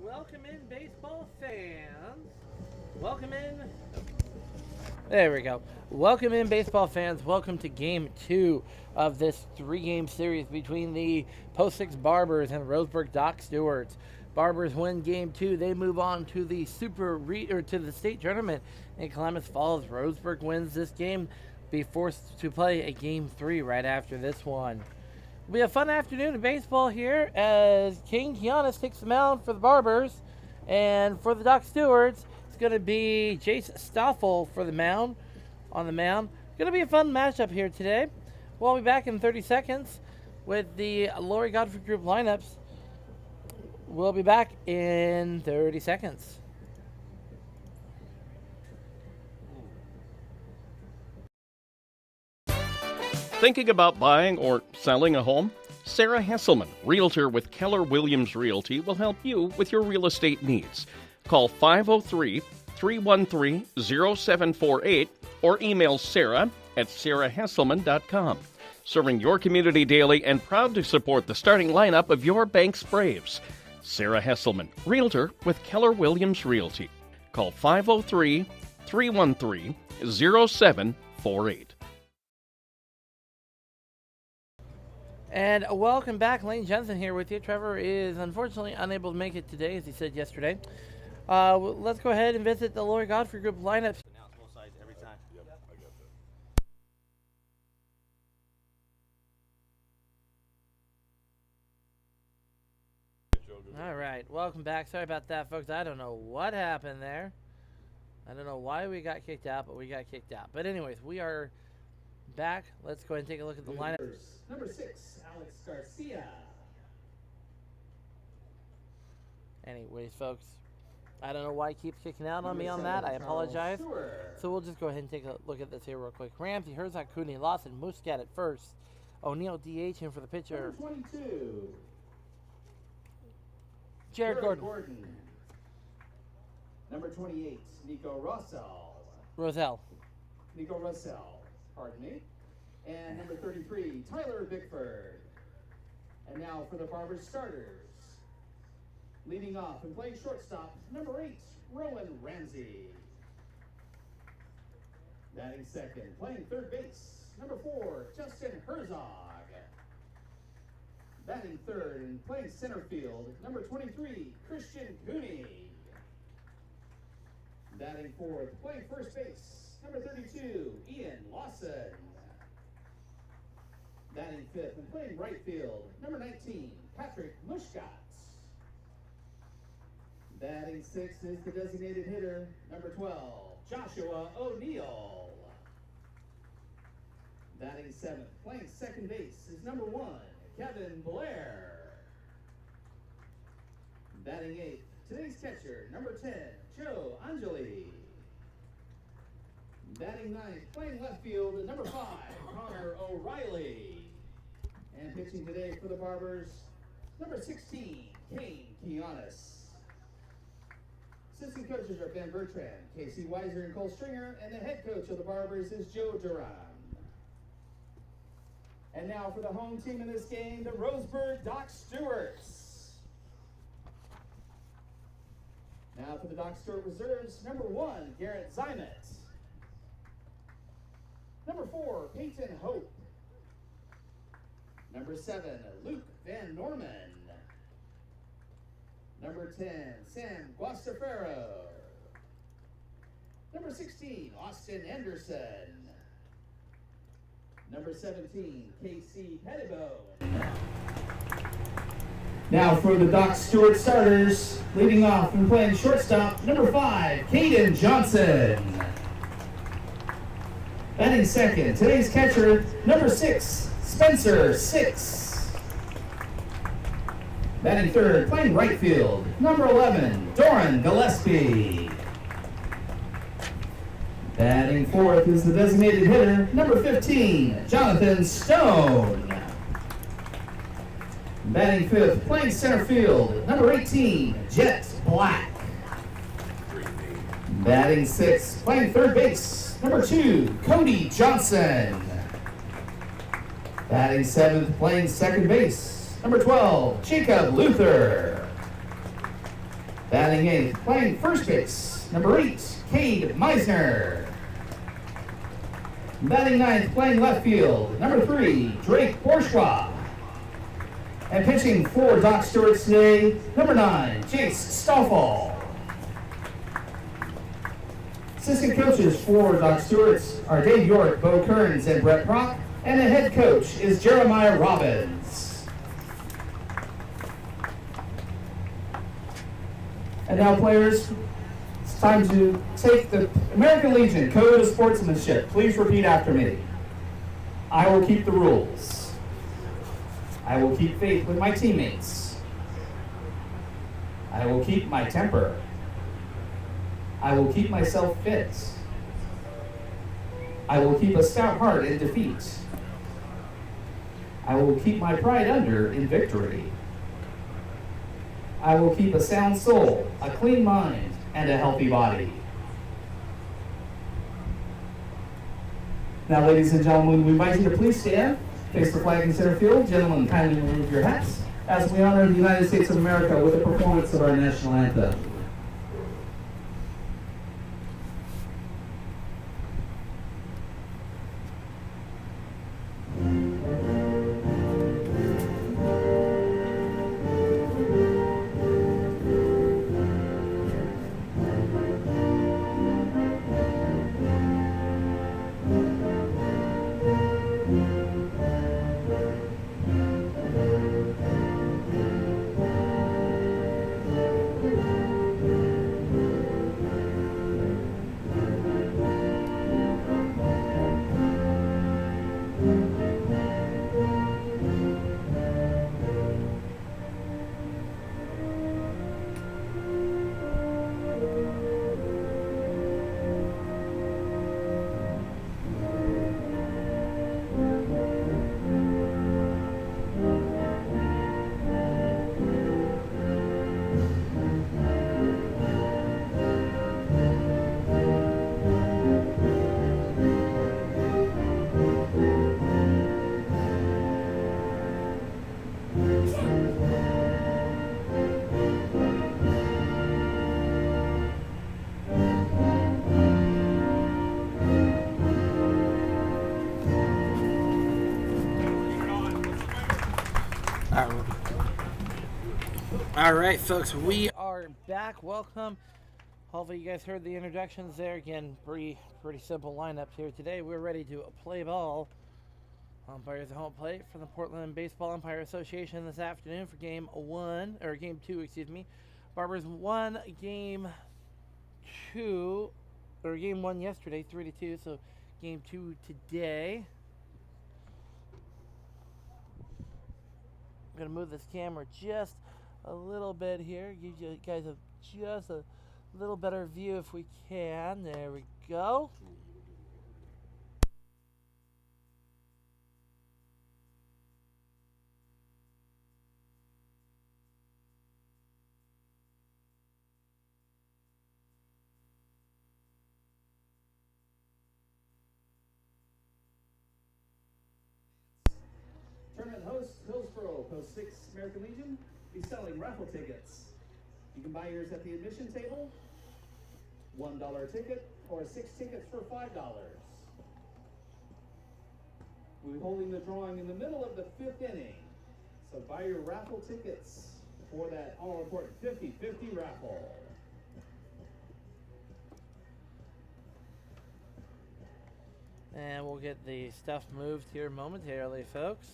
welcome in, baseball fans. Welcome in. There we go. Welcome in, baseball fans. Welcome to Game 2 of this 3-game series between the Post 6 Barbers and Roseburg Dock Stewarts. Barbers win Game 2. They move on to the to the state tournament in Klamath Falls. Roseburg wins this game, be forced to play a Game 3 right after this one. It'll be a fun afternoon of baseball here as King Kianis takes the mound for the Barbers, and for the Dock Stewarts, it's going to be Jace Stoffel for the mound. On the mound, going to be a fun matchup here today. We'll be back in 30 seconds with the Lori Godfrey Group lineups. We'll be back in 30 seconds. Thinking about buying or selling a home? Sarah Hesselman, Realtor with Keller Williams Realty, will help you with your real estate needs. Call 503-313-0748 or email Sarah at sarahhesselman.com. Serving your community daily and proud to support the starting lineup of your bank's Braves. Sarah Hesselman, Realtor with Keller Williams Realty. Call 503-313-0748. And welcome back. Lane Jensen here with you. Trevor is unfortunately unable to make it today, as he said yesterday. Let's go ahead and visit the Lori Godfrey Group lineups. Announce both sides every time. Yep, I got that. All right, welcome back. Sorry about that, folks. I don't know what happened there. I don't know why we got kicked out, but we got kicked out. But anyways, we are back. Let's go ahead and take a look at the lineup. Number 6, Alex Garcia. Anyways, folks, I don't know why he keeps kicking out on me on that. I apologize. So we'll just go ahead and take a look at this here real quick. Ramsey, Herzog, Cooney, Lawson, Muscat at first. O'Neal DH in for the pitcher. Number 22, Jared Gordon. Number 28, Nico Rossell. Roselle. Nico Rossell, pardon me. And number 33, Tyler Bickford. And now for the Barbers starters. Leading off and playing shortstop, number 8, Rowan Ramsey. Batting second, playing third base, number 4, Justin Herzog. Batting third and playing center field, number 23, Christian Cooney. Batting fourth, playing first base, number 32, Ian Lawson. Batting fifth and playing right field, number 19, Patrick Muscat. Batting sixth is the designated hitter, number 12, Joshua O'Neal. Batting seventh, playing second base is number 1, Kevin Blair. Batting eighth, today's catcher, number 10, Joe Angeli. Batting ninth, playing left field, number 5, Connor O'Reilly. And pitching today for the Barbers, number 16, Kane Kianis. Assistant coaches are Ben Bertrand, Casey Weiser, and Cole Stringer, and the head coach of the Barbers is Joe Duran. And now for the home team in this game, the Roseburg Dock Stewarts. Now for the Dock Stewart reserves, number 1, Garrett Zymet. Number 4, Peyton Hope. Number 7, Luke Van Norman. Number 10, Sam Guastafaro. Number 16, Austin Anderson. Number 17, Casey Pettibo. Now for the Dock Stewart starters, leading off and playing shortstop, number 5, Caden Johnson. Batting second, today's catcher, number 6, Spencer Six. Batting third, playing right field, number 11, Doran Gillespie. Batting fourth is the designated hitter, number 15, Jonathan Stone. Batting fifth, playing center field, number 18, Jet Black. Batting sixth, playing third base, number 2, Cody Johnson. Batting seventh, playing second base, number 12, Jacob Luther. Batting eighth, playing first base, number 8, Cade Meisner. Batting ninth, playing left field, number 3, Drake Bourgeois. And pitching for Doc Stewart's today, number 9, Jace Stoffel. Assistant coaches for Doc Stewart's are Dave York, Bo Kearns, and Brett Prock, and the head coach is Jeremiah Robbins. And now, players, it's time to take the American Legion Code of Sportsmanship. Please repeat after me. I will keep the rules. I will keep faith with my teammates. I will keep my temper. I will keep myself fit. I will keep a stout heart in defeat. I will keep my pride under in victory. I will keep a sound soul, a clean mind, and a healthy body. Now, ladies and gentlemen, we invite you to please stand, face the flag in center field. Gentlemen, kindly remove your hats as we honor the United States of America with a performance of our national anthem. All right, folks, we are back. Welcome. Hopefully you guys heard the introductions there. Again, pretty simple lineups here today. We're ready to play ball. Umpires at home plate from the Portland Baseball Umpire Association this afternoon for game 2, excuse me. Barbers won game 1 yesterday, 3-2, so game 2 today. I'm going to move this camera just a little bit here, give you guys just a little better view if we can. There we go. Tournament host, Hillsboro, Post 6 American Legion, be selling raffle tickets. You can buy yours at the admission table, $1 ticket, or 6 tickets for $5. We'll be holding the drawing in the middle of the 5th inning, so buy your raffle tickets for that all-important 50-50 raffle. And we'll get the stuff moved here momentarily, folks.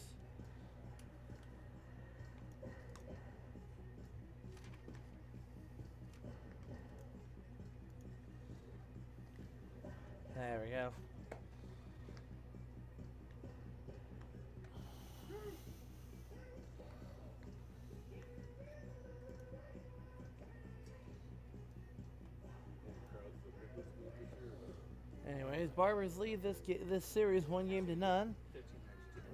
There we go. Anyways, Barbers lead this series 1-0.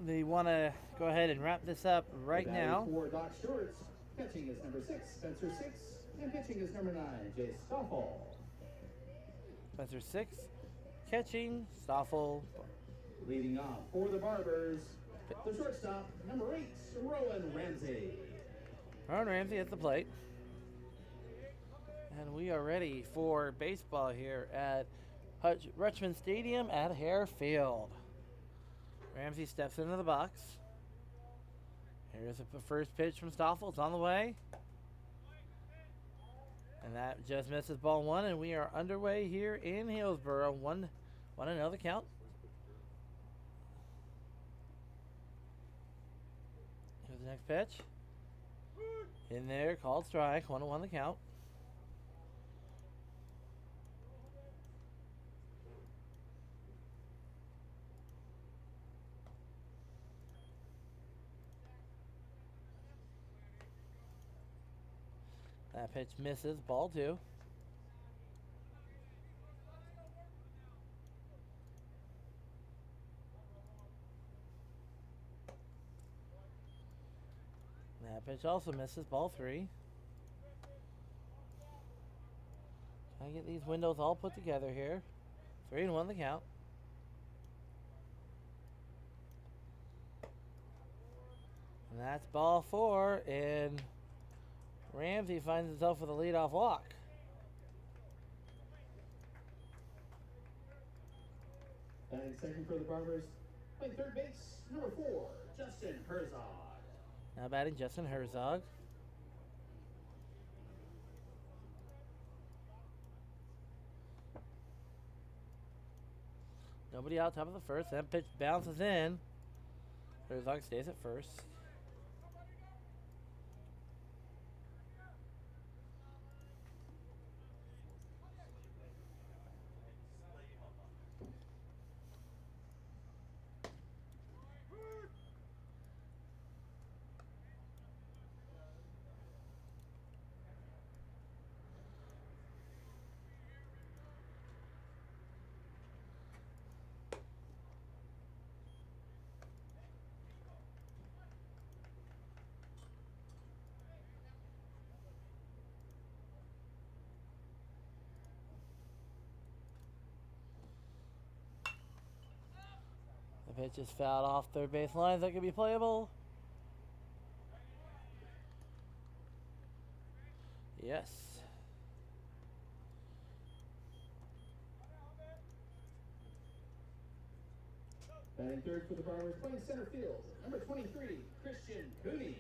They want to go ahead and wrap this up right now. For Doc Stewart's, catching is number 6, Spencer 6, and pitching is number 9, Jace Stoffel. Spencer 6, catching, Stoffel. Leading off for the Barbers, the shortstop, number 8, Rowan Ramsey. Rowan Ramsey at the plate. And we are ready for baseball here at Richmond Stadium at Hare Field. Ramsey steps into the box. Here's the first pitch from Stoffel. It's on the way. And that just misses ball one, and we are underway here in Hillsboro. 1-0 the count. Here's the next pitch. In there, called strike. 1-1 the count. That pitch misses, ball two. That pitch also misses, ball three. Trying to get these windows all put together here. 3-1 the count. And that's ball four, and Ramsey finds himself with a leadoff walk. And second for the Barbers, playing third base, number 4, Justin Herzog. Now batting Justin Herzog. Nobody out top of the first. That pitch bounces in. Herzog stays at first. The pitch is fouled off third base line. That could be playable. Yes. Batting third for the Barbers, playing center field, number 23, Christian Cooney.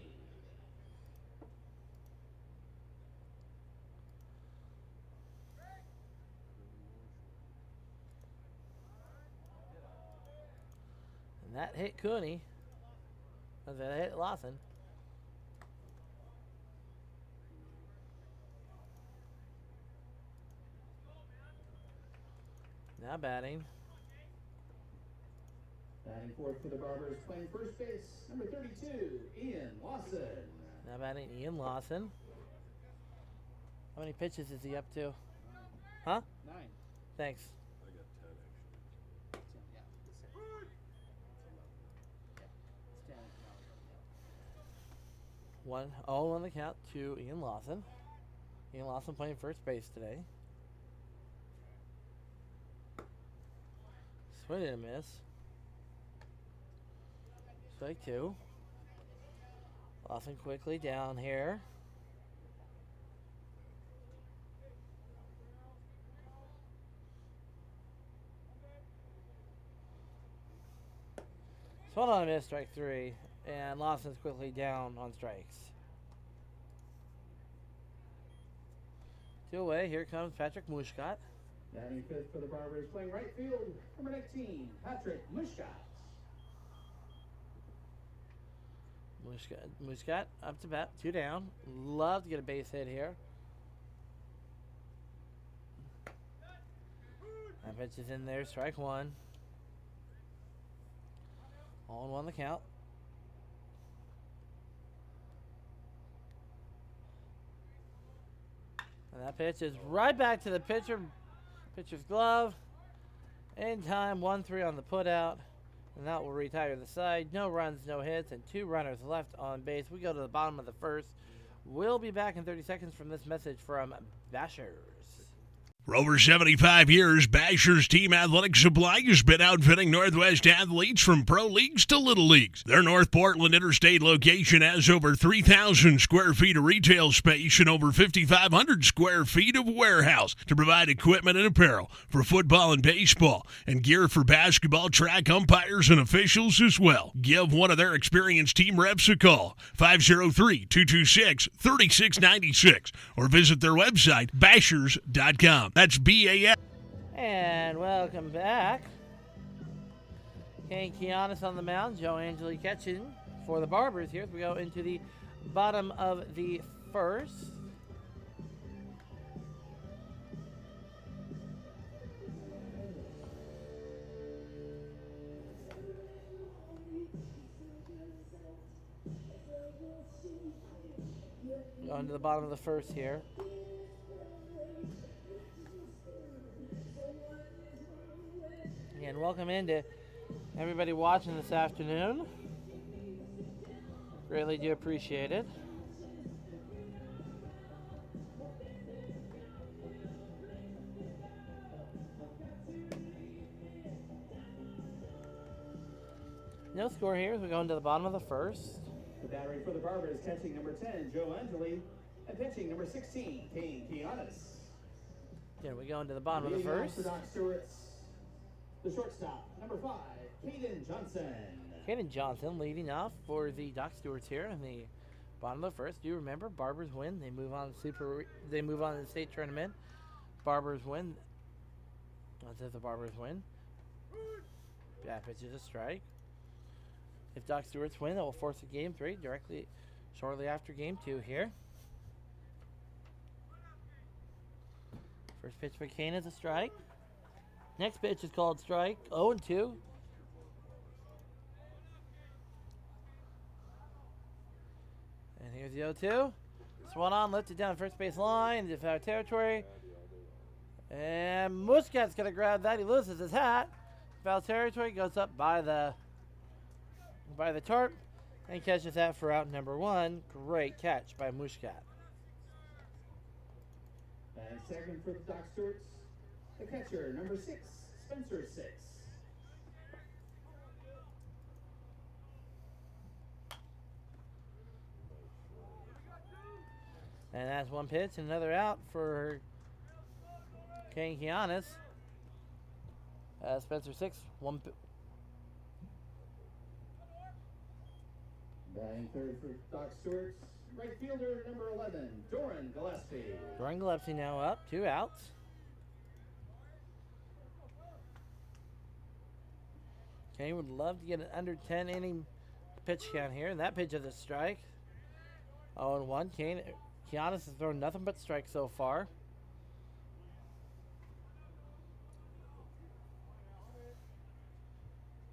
And that hit Cooney. That hit Lawson. Now batting. Batting fourth for the Barbers, playing first base, number 32, Ian Lawson. Now batting Ian Lawson. How many pitches is he up to? Huh? 9. Thanks. I got 10 actually. Yeah. It's 10. 1-0 on the count to Ian Lawson. Ian Lawson playing first base today. Swing and a miss. Strike two. Lawson quickly down here. Swung on a miss, strike three. And Lawson's quickly down on strikes. Two away. Here comes Patrick Mushkat. Batting fifth for the Barbers, playing right field, number 19, Patrick Mushkat. Mushkat up to bat, 2 down. Love to get a base hit here. That pitch is in there, strike one. 0-1 the count. And that pitch is right back to the pitcher's glove. In time, 1-3 on the putout. And that will retire the side. No runs, no hits, and 2 runners left on base. We go to the bottom of the first. We'll be back in 30 seconds from this message from Bashers. For over 75 years, Basher's Team Athletic Supply has been outfitting Northwest athletes from pro leagues to little leagues. Their North Portland Interstate location has over 3,000 square feet of retail space and over 5,500 square feet of warehouse to provide equipment and apparel for football and baseball and gear for basketball, track, umpires, and officials as well. Give one of their experienced team reps a call, 503-226-3696, or visit their website, bashers.com. That's B-A-S. And welcome back. Kane Kianis on the mound. Joe Angeli catching for the Barbers here as we go into the bottom of the first. Going to the bottom of the first here. And welcome in to everybody watching this afternoon. Greatly do appreciate it. No score here as we go into the bottom of the first. The battery for the Barbers, catching number 10, Joe Angeli, and pitching number 16, Kane Kianis. Again, we go into the bottom of the Leading off first. for Doc Stewart's, the shortstop, number 5, Caden Johnson. Caden Johnson leading off for the Doc Stewarts here in the bottom of the first. Do you remember Barbers win? They move on to They move on to the state tournament. Barbers win. Let's say the Barbers win. Bad pitch is a strike. If Doc Stewarts win, that will force a game 3 shortly after game 2 here. First pitch for Kane is a strike. Next pitch is called strike. 0-2. And here's the 0-2. Swung on, lifted down first base line into foul territory. And Muscat's going to grab that. He loses his hat. Foul territory, goes up by the tarp and catches that for out number 1. Great catch by Muscat. And second for the Doc Stewarts, the catcher, number 6, Spencer 6. And that's one pitch, another out for Kane Kianis. Spencer 6, one. Batting third for Doc Stewarts, right fielder, number 11, Doran Gillespie. Doran Gillespie now up, 2 outs. Kane would love to get an under 10 inning pitch count here, and that pitch is a strike. 0-1. Kianis has thrown nothing but strikes so far.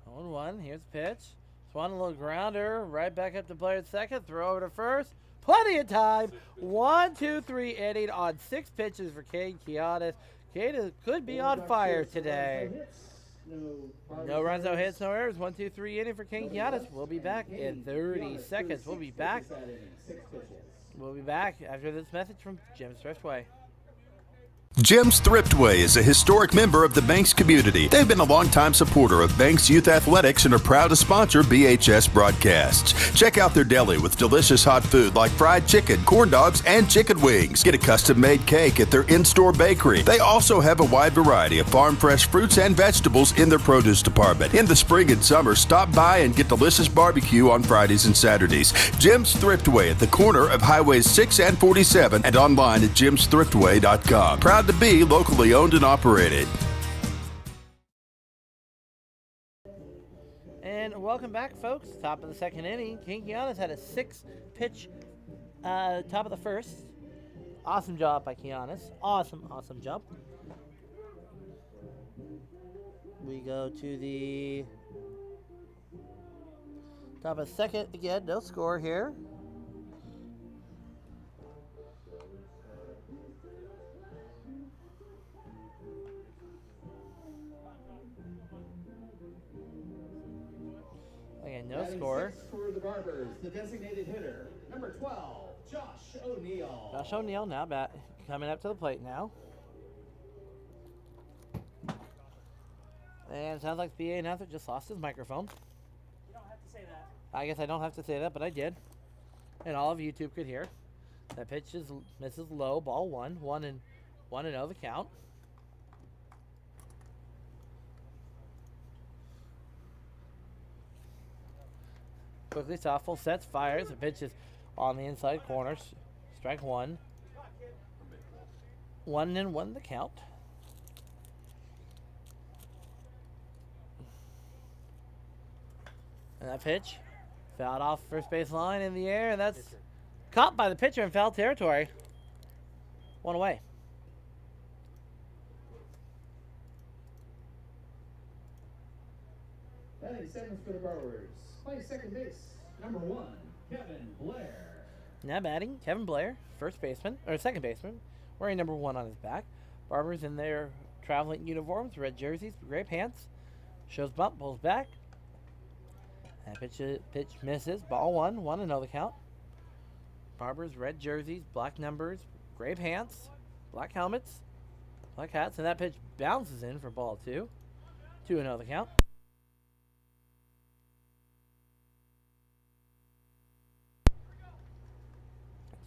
Oh, 1. Here's the pitch. Swan, a little grounder. Right back up to play at second. Throw over to first. Plenty of time. 1, 2, 3 inning on 6 pitches for Kane Kianis. Kane could be on fire today. No runs, no hits, no errors. 1, 2, 3 inning for Kane Kianis. We'll be back in 30 seconds. We'll be back after this message from Jim's Thriftway. Jim's Thriftway is a historic member of the Banks community. They've been a longtime supporter of Banks Youth Athletics and are proud to sponsor BHS broadcasts. Check out their deli with delicious hot food like fried chicken, corn dogs, and chicken wings. Get a custom-made cake at their in-store bakery. They also have a wide variety of farm-fresh fruits and vegetables in their produce department. In the spring and summer, stop by and get delicious barbecue on Fridays and Saturdays. Jim's Thriftway at the corner of Highways 6 and 47 and online at jimsthriftway.com. Proud to be locally owned and operated. And welcome back, folks. Top of the second inning. Kane Kianis had a 6-pitch top of the first. Awesome job by Kianis. Awesome jump. We go to the top of the second again. No score here. Again, no score. For the Barbers, the designated hitter, number 12, Josh O'Neill. Josh O'Neill now coming up to the plate now. And it sounds like the BA announcer just lost his microphone. You don't have to say that. I guess I don't have to say that, but I did. And all of YouTube could hear. That pitch is misses low, ball 1. 1-0 the count. Quickly softball sets, fires. The pitch is on the inside corner. Strike 1. 1-1 the count. And that pitch fouled off first base line in the air, and that's caught by the pitcher in foul territory. 1 away. Batting seventh for the Brewers. Playing second base, number 1, Kevin Blair. Now batting, Kevin Blair, first baseman, or second baseman, wearing number 1 on his back. Barbers in their traveling uniforms, red jerseys, gray pants. Shows bump, pulls back. And pitch misses, ball 1, 1-0 the count. Barbers, red jerseys, black numbers, gray pants, black helmets, black hats, and that pitch bounces in for ball 2. 2-0 the count.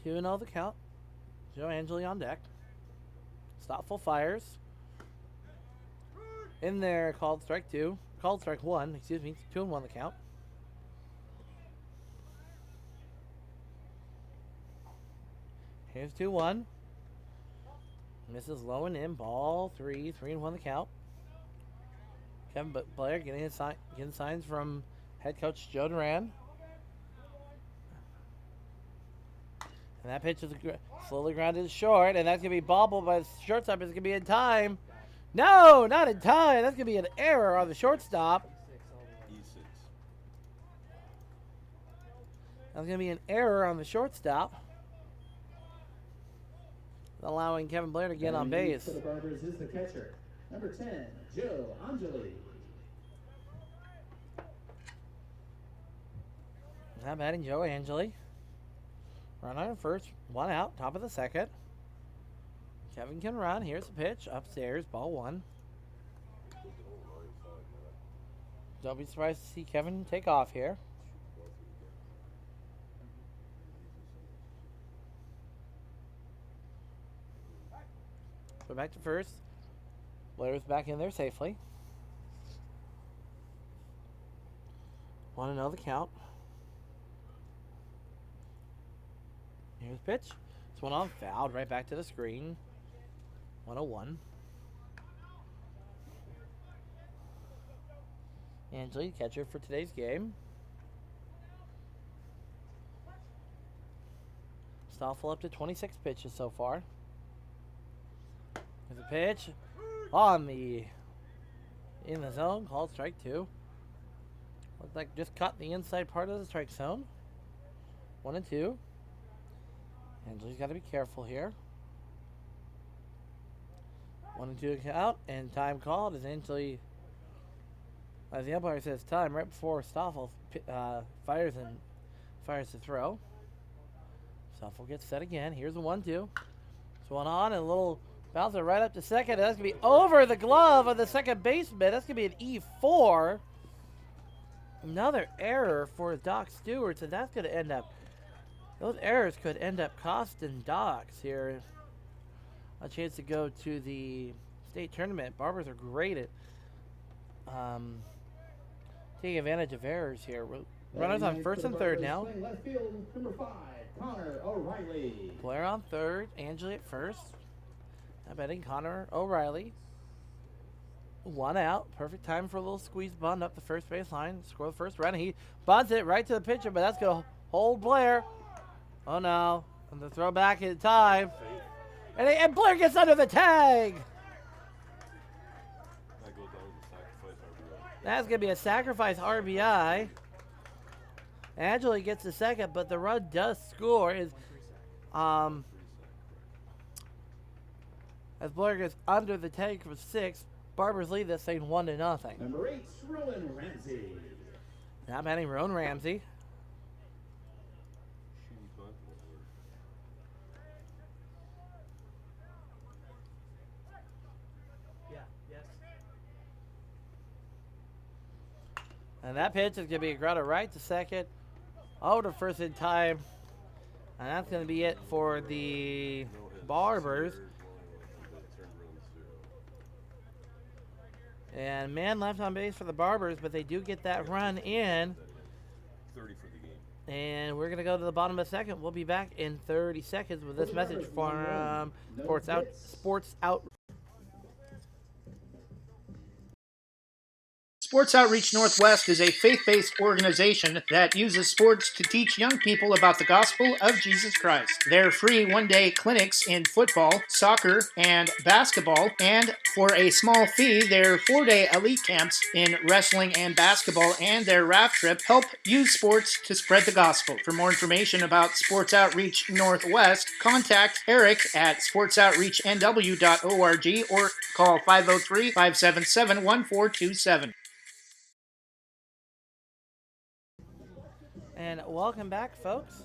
Two and 0 the count. Joe Angeli on deck. Stoutful fires. In there, called strike 2. Called strike 1, excuse me. 2-1 the count. Here's 2-1. Misses low and in. Ball 3. 3-1 the count. Kevin Blair getting signs from head coach Joe Duran. And that pitch is slowly grounded short, and that's going to be bobbled by the shortstop. It's going to be in time. No, not in time. That's going to be an error on the shortstop. E6. That's going to be an error on the shortstop, allowing Kevin Blair to get on base. For the Barbers is the catcher, number 10, Joe Angeli. Now batting Joe Angeli. Run on first, 1 out, top of the second. Kevin can run. Here's the pitch. Upstairs, ball 1. Don't be surprised to see Kevin take off here. Go back to first. Blair's back in there safely. 1-0 the count. Here's the pitch. This one on fouled right back to the screen. 1-1. Angeli, catcher for today's game. Stoffel up to 26 pitches so far. There's a pitch in the zone, called strike 2. Looks like just caught the inside part of the strike zone. 1-2. Angeli's got to be careful here. 1-2 out, and time called as Angeli, as the umpire says time, right before Stoffel fires the throw. Stoffel gets set again. Here's the 1-2. This one on, and a little bouncer right up to second. That's going to be over the glove of the second baseman. That's going to be an E4. Another error for Doc Stewart, and that's going to end up, those errors could end up costing Docs here a chance to go to the state tournament. Barbers are great at taking advantage of errors here. Runners on first and third now. Left field, number 5, Connor O'Reilly. Blair on third, Angeli at first. I'm betting Connor O'Reilly. 1 out. Perfect time for a little squeeze bunt up the first base line. Score the first run. He bunts it right to the pitcher, but that's going to hold Blair. Oh no. And the throw back in time. And Blair gets under the tag. That goes down as a sacrifice RBI. That's going to be a sacrifice RBI. Angeli gets the second, but the run does score. As Blair gets under the tag for 6, Barbers lead this thing 1-0. Number 8, Rowan Ramsey. Now batting Rowan Ramsey. Shooting bunt. Yeah, yes. And that pitch is going to be a grounded right to second. Over to first in time. And that's going to be it for the No hits. Barbers. Squared, but turned runs 0. And man left on base for the Barbers, but they do get that run in. 30 for the game. And we're going to go to the bottom of the second. We'll be back in 30 seconds with this message from Sports Out. Sports Outreach Northwest is a faith-based organization that uses sports to teach young people about the gospel of Jesus Christ. Their free one-day clinics in football, soccer, and basketball, and for a small fee, their 4-day elite camps in wrestling and basketball and their raft trip help use sports to spread the gospel. For more information about Sports Outreach Northwest, contact Eric at sportsoutreachnw.org or call 503-577-1427. And welcome back, folks,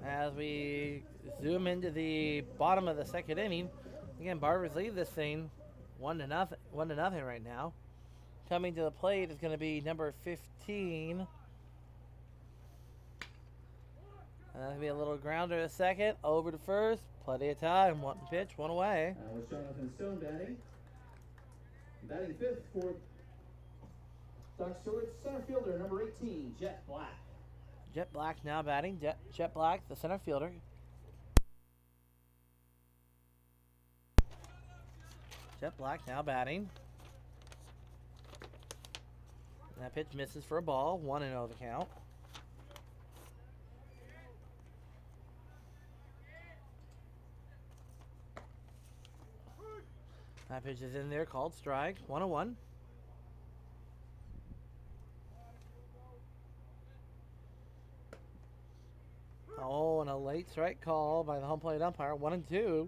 as we zoom into the bottom of the second inning. Again, Barbers lead this thing 1-0 right now. Coming to the plate is going to be number 15. And that's going to be a little grounder to second. Over to first. Plenty of time. One pitch, one away. With Jonathan Stone batting. Batting fifth for Doc Stewart's center fielder, number 18, Jet Black. Jet Black now batting. Jet Black, the center fielder. Jet Black now batting. And that pitch misses for a ball. 1-0 the count. That pitch is in there, called strike. 1-1. Oh, and a late strike call by the home plate umpire. 1-2.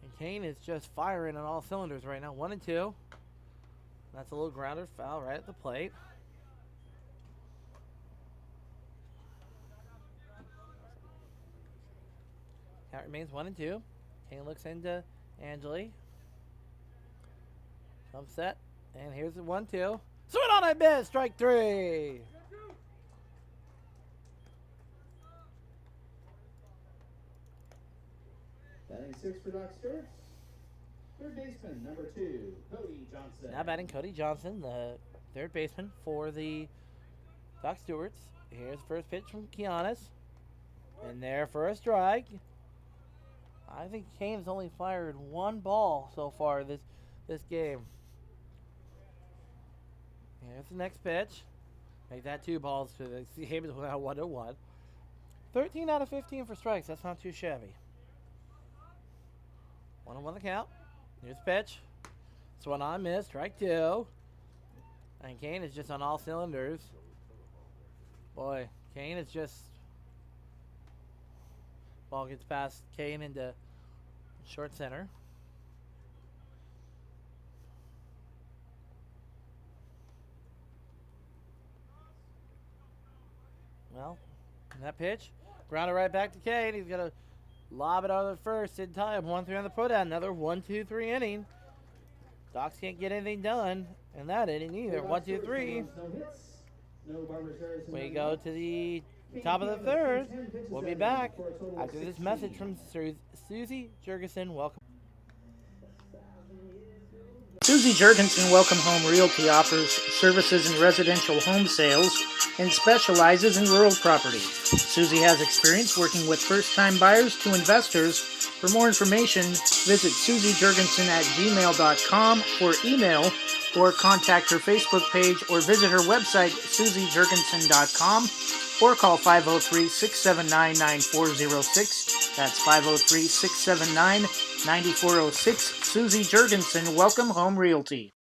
And Kane is just firing on all cylinders right now. 1-2. That's a little grounder foul right at the plate. Count remains 1-2. Kane looks into Angeli. Some set. And here's the 1-2. Swing on a miss. Strike 3. Batting sixth for Doc Stewart. Third baseman, number 2, Cody Johnson. Now batting Cody Johnson, the third baseman for the Doc Stewarts. Here's the first pitch from Kianis. And there for a strike. I think Kane's only fired one ball so far this game. Here's the next pitch. Make that 2 balls to the game is now 1-1. 13 out of 15 for strikes. That's not too shabby. 1-1 the count. Here's the pitch. Swung on, missed. Strike 2. And Kane is just on all cylinders. Boy, Kane is just... Ball gets past Kane into short center. Well, that pitch. Grounded right back to Kane. He's going to lob it out of the first in time. 1-3 on the put out. Another 1-2-3 inning. Docs can't get anything done in that inning either. 1-2-3. We go to the top of the third. We'll be back after this message from Susie Jurgensen. Welcome. Susie Jurgensen Welcome Home Realty offers services in residential home sales and specializes in rural property. Susie has experience working with first-time buyers to investors. For more information, visit susiejurgensen@gmail.com or email or contact her Facebook page or visit her website, susiejurgensen.com, or call 503-679-9406. That's 503-679-9406. Susie Jurgensen, Welcome Home Realty.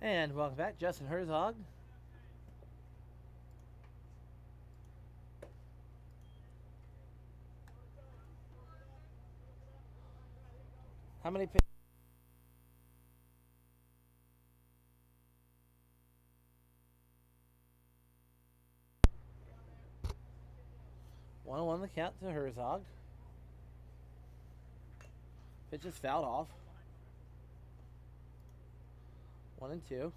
And welcome back, Justin Herzog. How many pitches? 1-1 the count to Herzog. Pitch is fouled off. 1-2.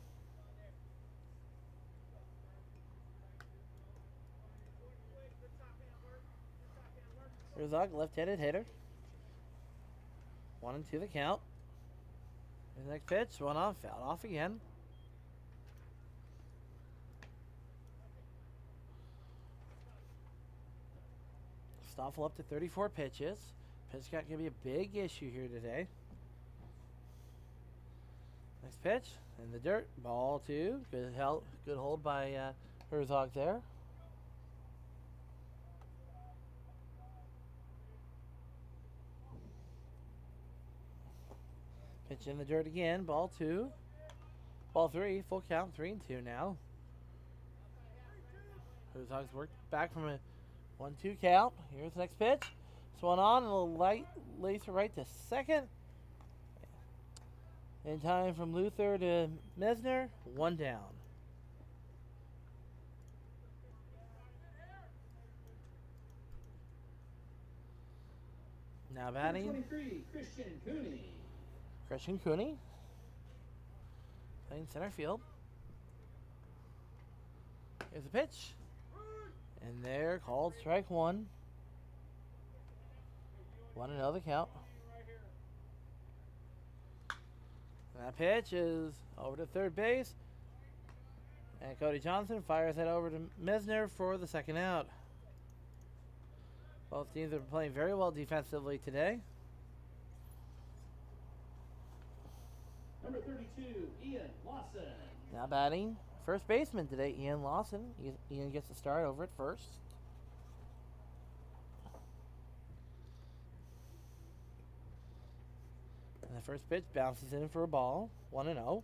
Herzog, left-handed hitter. 1-2 the count. His next pitch, one on, fouled off again. Stoffel up to 34 pitches. Pitch count going to be a big issue here today. Next pitch, in the dirt, ball 2. Good hold by Herzog there. Pitch in the dirt again, ball 2. Ball 3, full count, 3-2 now. Herzog's worked back from a 1-2 count. Here's the next pitch. Swung on, and a light laser right to second. In time from Luther to Mesner, 1 down. Now batting, 23, Christian Cooney. Christian Cooney playing center field. Here's the pitch. And there, called strike 1. 1-0 the count. And that pitch is over to third base. And Cody Johnson fires that over to Mesner for the second out. Both teams are playing very well defensively today. Number 32, Ian Lawson. Now batting, first baseman today, Ian Lawson. Ian gets the start over at first. And the first pitch bounces in for a ball, 1-0.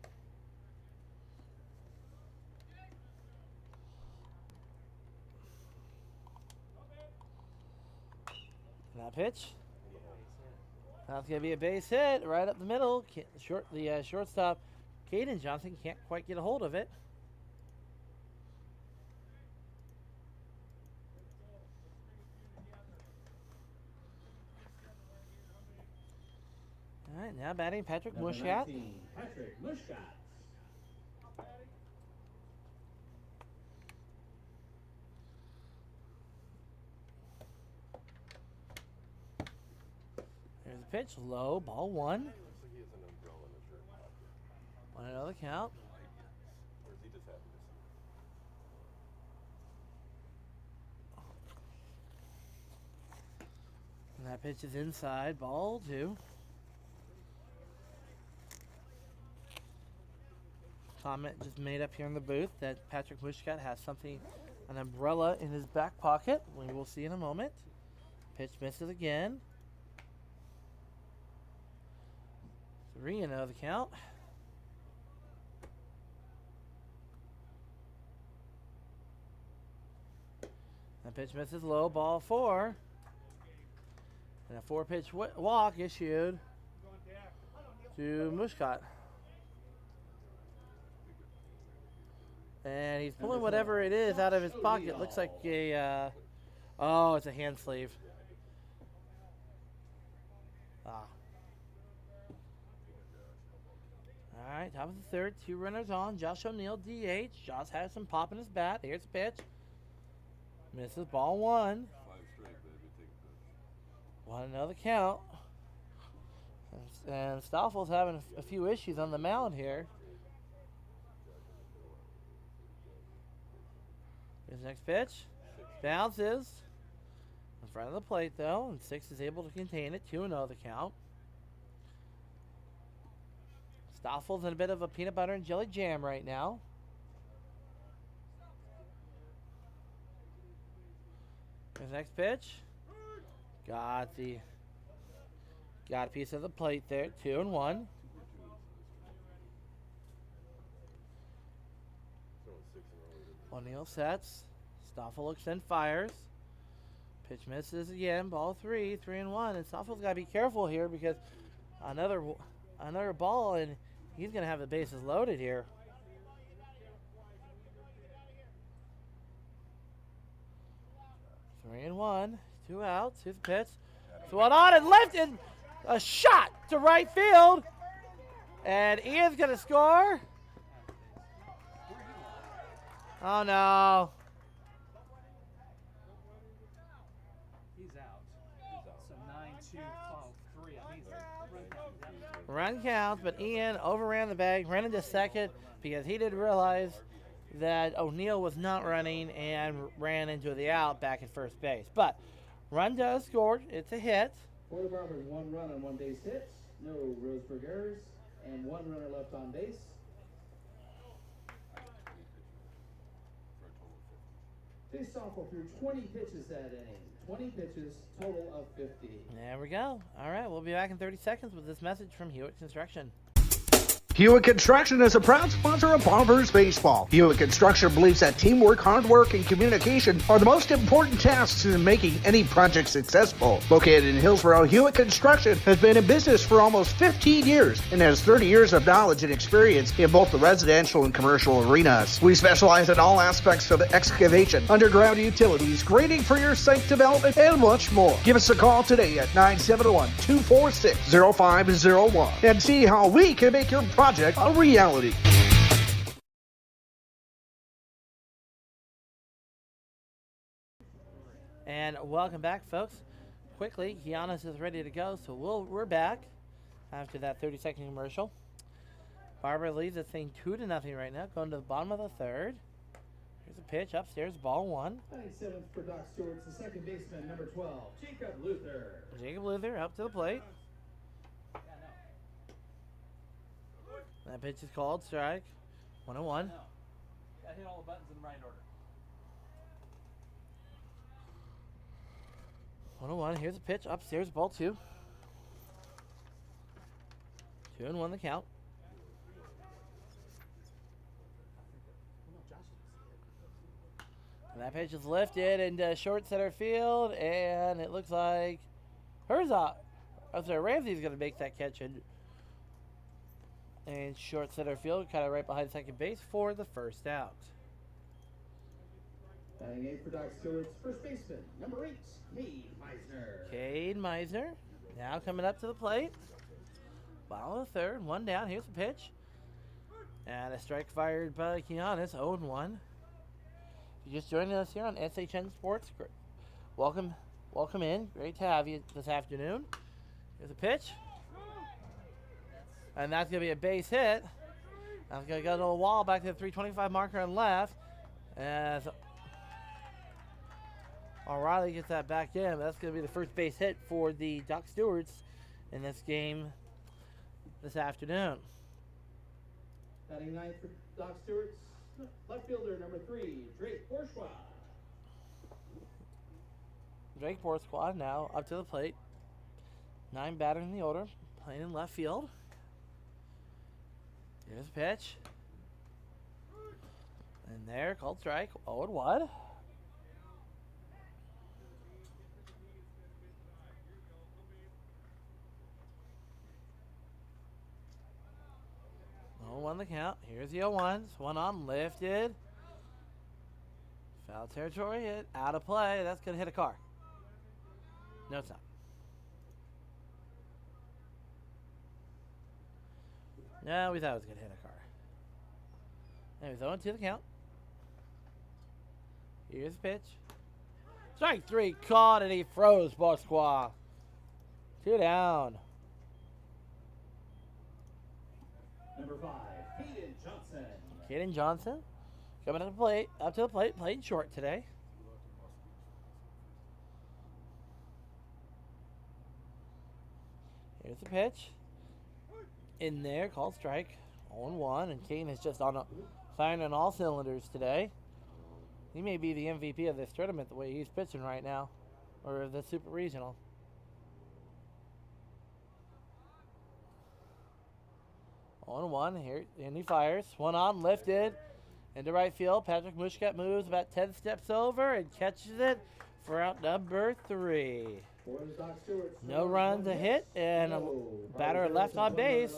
And that pitch. That's going to be a base hit right up the middle. The shortstop, Caden Johnson, can't quite get a hold of it. All right, now batting Patrick Number Muscat. 19, Patrick Muscat. There's a pitch, low, ball 1. Looks like he has an umbrella in his shirt pocket. 1 another count. Or is he just happy to see And that pitch is inside, ball 2. Comment just made up here in the booth that Patrick Muscat has an umbrella in his back pocket. We will see in a moment. Pitch misses again. 3-0 the count. That pitch misses low, ball 4. And a 4-pitch walk issued to Muscat. And he's pulling whatever it is out of his pocket. Looks like a, it's a hand sleeve. All right, top of the third, 2 runners on. Josh O'Neill, DH. Josh has some pop in his bat. Here's the pitch. Misses ball 1. 5 straight, baby. Take a pitch. 1 another count. And Stoffel's having a few issues on the mound here. Here's the next pitch. Bounces. In front of the plate, though. And 6 is able to contain it. 2-0 the count. Stoffel's in a bit of a peanut butter and jelly jam right now. Here's the next pitch. Got a piece of the plate there. 2-1. O'Neill sets. Stoffel looks and fires. Pitch misses again. Ball 3. 3-1. And Stoffel's got to be careful here because another ball and he's going to have the bases loaded here. 3-1. 2 outs. Here's the pitch. So one on and lifted. A shot to right field. And Ian's going to score. Oh, no. He's out. So 9-2, 3. I mean, Run counts, but Ian overran the bag, ran into second because he didn't realize that O'Neill was not running and ran into the out back at first base. But run does score. It's a hit. For the Barbers, 1 run on 1 base hit, no Roseburg errors, and 1 runner left on base. Face off through 20 pitches that inning. 20 pitches, total of 50. There we go. All right, we'll be back in 30 seconds with this message from Hewitt Construction. Hewitt Construction is a proud sponsor of Bombers baseball. Hewitt Construction believes that teamwork, hard work, and communication are the most important tasks in making any project successful. Located in Hillsborough, Hewitt Construction has been in business for almost 15 years and has 30 years of knowledge and experience in both the residential and commercial arenas. We specialize in all aspects of excavation, underground utilities, grading for your site development, and much more. Give us a call today at 971-246-0501 and see how we can make your project a reality. And welcome back, folks. Quickly, Giannis is ready to go, so we're back after that 30-second commercial. Barber leads this thing 2-0 right now, going to the bottom of the third. Here's a pitch upstairs, ball 1. 97th for Doc Stewart's the second baseman, number 12, Jacob Luther. Jacob Luther up to the plate. That pitch is called strike. 1-1. I hit all the buttons in the right order. 1-1. Here's a pitch upstairs, ball 2. 2-1 the count. And that pitch is lifted into short center field, and it looks like Ramsey's going to make that catch in short center field, kind of right behind second base for the first out. Batting 8 for Doc Stewart's first baseman, number 8, Cade Meisner. Cade Meisner now coming up to the plate. Bottom of the third, 1 down. Here's the pitch. And a strike fired by Giannis, 0-1. You're just joining us here on SHN Sports. Welcome in. Great to have you this afternoon. Here's a pitch. And that's going to be a base hit. That's going to go to the wall back to the 325 marker on left. As O'Reilly gets that back in. That's going to be the first base hit for the Doc Stewarts in this game this afternoon. Batting 9th for Doc Stewart's left fielder, number 3, Drake Bourgeois. Drake Bourgeois now up to the plate. 9 batter in the order, playing in left field. Here's a pitch. And there, called strike. 0-1. Won the count. Here's the 0-1s. 1 on, lifted. Foul territory, hit out of play. That's going to hit a car. No, it's not. No, we thought it was going to hit a car. Anyways, 0-2 the count. Here's the pitch. Strike 3, caught, and he froze Bourgeois. 2 down. Number 5, Caden Johnson. Caden Johnson coming up to the plate, playing short today. Here's the pitch. In there, called strike. 0-1, and Caden is just firing on all cylinders today. He may be the MVP of this tournament the way he's pitching right now, or the Super Regional. 0-1 here, and he fires. 1 on, lifted into right field. Patrick Mushkat moves about 10 steps over and catches it for out number 3. No run to hit, and a batter left on base.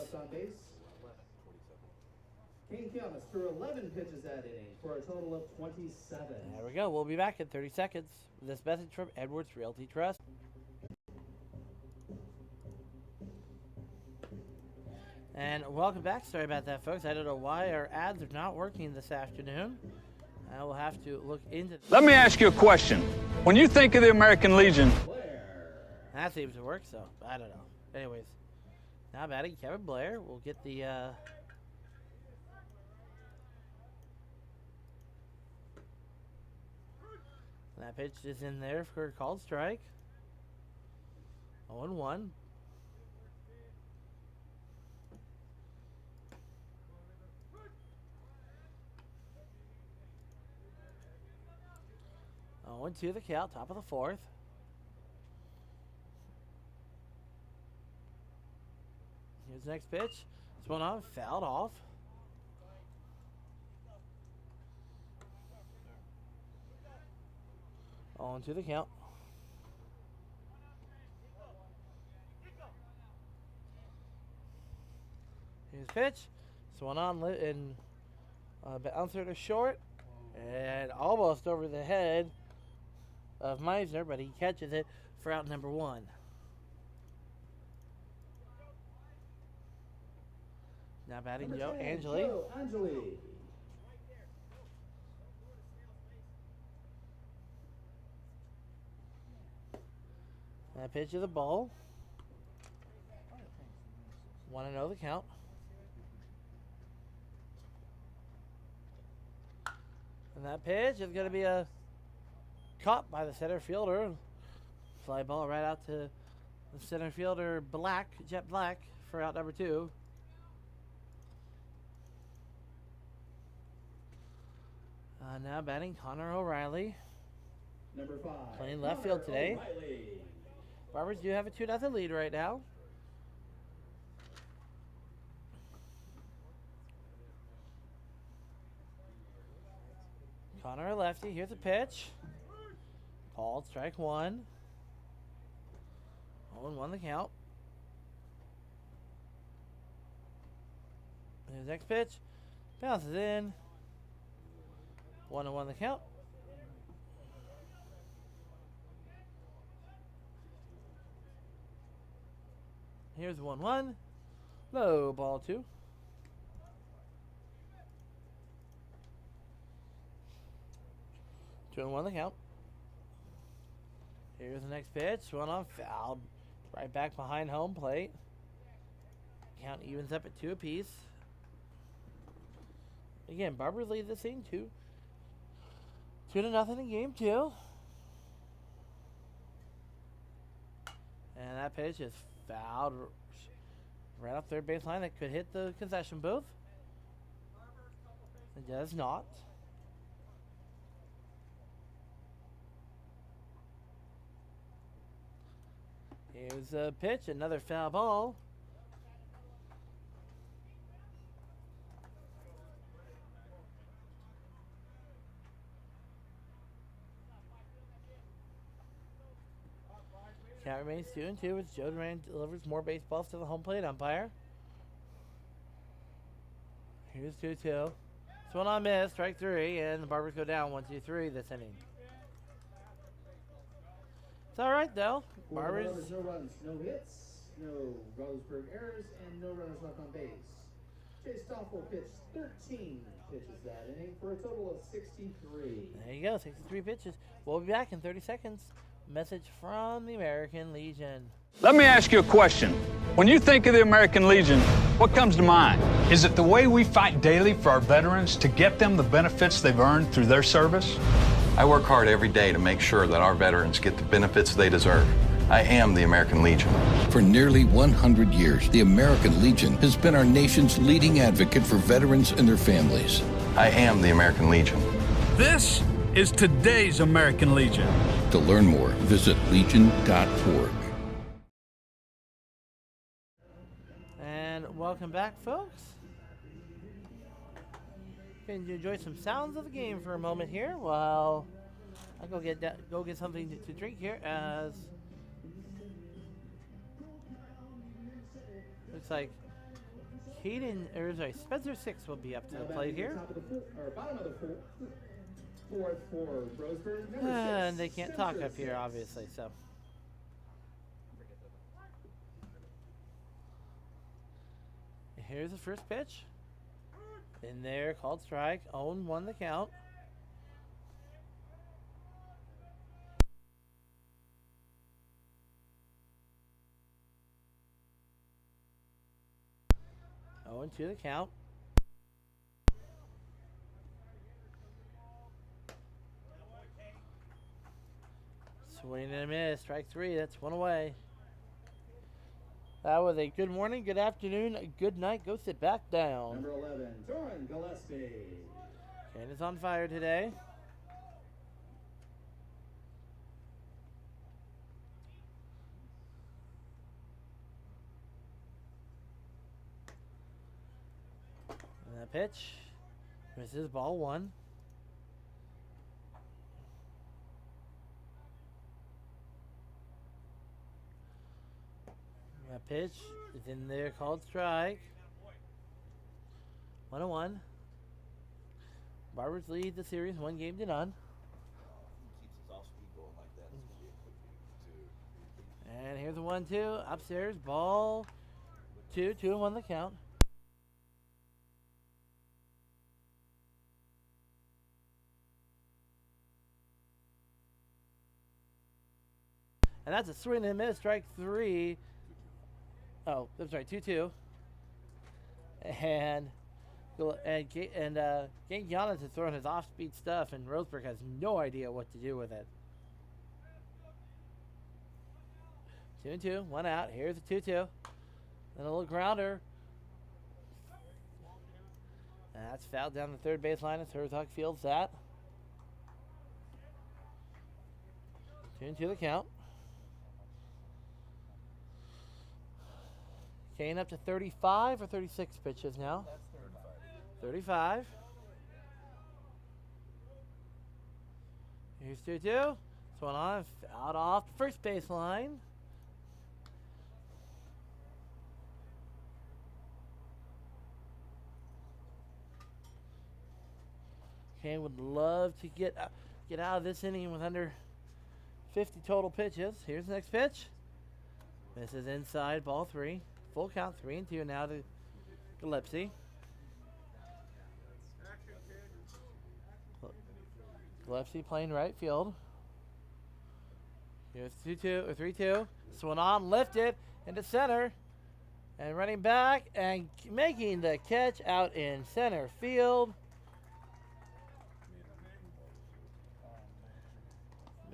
Kane Kiamis threw 11 pitches that inning for a total of 27. There we go. We'll be back in 30 seconds with this message from Edwards Realty Trust. And welcome back. Sorry about that, folks. I don't know why our ads are not working this afternoon. I will have to look into Let me ask you a question. When you think of the American Legion, that seems to work, so I don't know. Anyways, now batting Kevin Blair. We'll get the that pitch is in there for a called strike. 0-1. Oh, 2 the count, top of the 4th. Here's the next pitch. This one on, fouled off. On to the count. Here's the pitch. This one on and bouncer to short. And almost over the head of Meisner, but he catches it for out number 1. Now batting Joe Angeli. Joe Angeli. That pitch is a ball. 1-0 the count. And that pitch is going to be a caught by the center fielder. Fly ball right out to the center fielder, Jet Black, for out number 2. Now batting Connor O'Reilly. Number 5. Playing left field today. O'Reilly. Barbers do have a 2-0 lead right now. Connor a lefty. Here's a pitch. Called strike 1. 0-1 the count. Here's the next pitch. Bounces in. 1-1 the count. Here's 1-1. Low ball 2. Two and 1 the count. Here's the next pitch. One on, fouled. Right back behind home plate. Count evens up at 2 apiece. Again, Barbers lead this thing 2-0 in game 2. And that pitch is fouled right off third baseline. That could hit the concession booth. It does not. Here's a pitch, another foul ball. Count remains 2-2 as Joe Duran delivers more baseballs to the home plate umpire. Here's 2-2. This one on miss, strike 3, and the Barbers go down 1-2-3 this inning. It's all right though. Barbers. No runs, no hits, no Roseburg errors, and no runners left on base. Chase Stoffel pitched 13 pitches that inning for a total of 63. There you go, 63 pitches. We'll be back in 30 seconds. Message from the American Legion. let me ask you a question. When you think of the American Legion, what comes to mind? Is it the way we fight daily for our veterans to get them the benefits they've earned through their service? I work hard every day to make sure that our veterans get the benefits they deserve. I am the American Legion. For nearly 100 years, the American Legion has been our nation's leading advocate for veterans and their families. I am the American Legion. This is today's American Legion. To learn more, visit legion.org. And welcome back, folks. Can you enjoy some sounds of the game for a moment here while I go get something to drink here, as looks like Spencer Six will be up to Now the batting plate at the here. top of the bottom of the fourth for Roseburg. Number 6. And they can't talk Spencer up here, Six. obviously, so. Here's the first pitch. In there, called strike. 0-1 the count. To the count. Swing and a miss. Strike 3. That's 1 away. That was a good morning, good afternoon, good night. Go sit back down. Number 11, Doran Gillespie. Kane is on fire today. And that pitch misses, ball 1. That pitch is in there, called strike. 1-1. Barbers lead the series 1-0. Keeps his off speed going like that. It's gonna be a quick game. And here's a 1-2. Upstairs, ball 2. 2-1 the count. And that's a swing and a miss, strike 3. Oh, I'm sorry, 2-2. And Gabe Giannis is throwing his off-speed stuff, and Roseburg has no idea what to do with it. 2-2, 1 out. Here's a 2-2. And a little grounder. And that's fouled down the third baseline as Herzog fields that. 2-2 the count. Kane up to 35 or 36 pitches now. That's 35. Here's 2-2. This one on, out off the first baseline. Kane would love to get out of this inning with under 50 total pitches. Here's the next pitch. This is inside, ball 3. Full count, 3-2 now to Gillespie. Gillespie playing right field. Here's 2-2 or 3-2. Swung on, lifted into center, and running back and making the catch out in center field.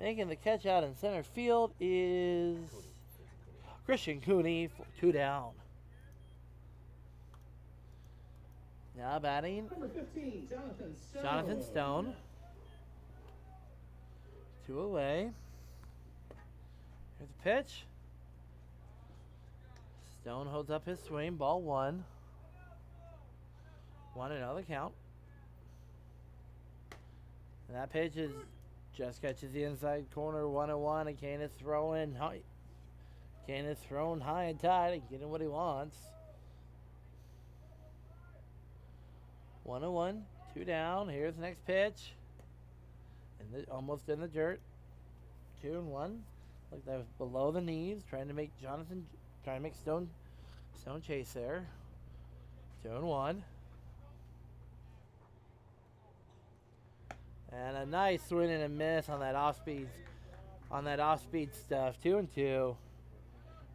Making the catch out in center field is Christian Cooney for 2 down. Now batting, Number 15, Jonathan Stone. Jonathan Stone. 2 away. Here's the pitch. Stone holds up his swing, ball 1. 1-0 count. And that pitch is just catches the inside corner, 1-1, and Kane is throwing high. Kane is thrown high and tight and getting what he wants. 1-1, 2 down. Here's the next pitch. And almost in the dirt. 2-1. Like that was below the knees, trying to make Stone chase there. 2-1. And a nice swing and a miss on that off-speed stuff. 2-2.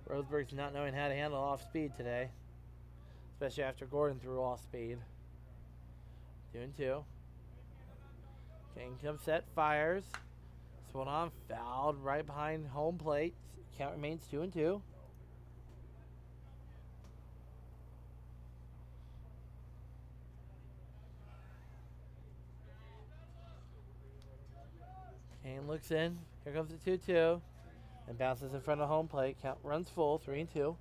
Roseburg's not knowing how to handle off-speed today, especially after Gordon threw off-speed. 2-2. King comes set, fires. Swung on, fouled right behind home plate. Count remains 2-2. Kane looks in. Here comes the 2-2. And bounces in front of home plate. Count runs full, 3-2.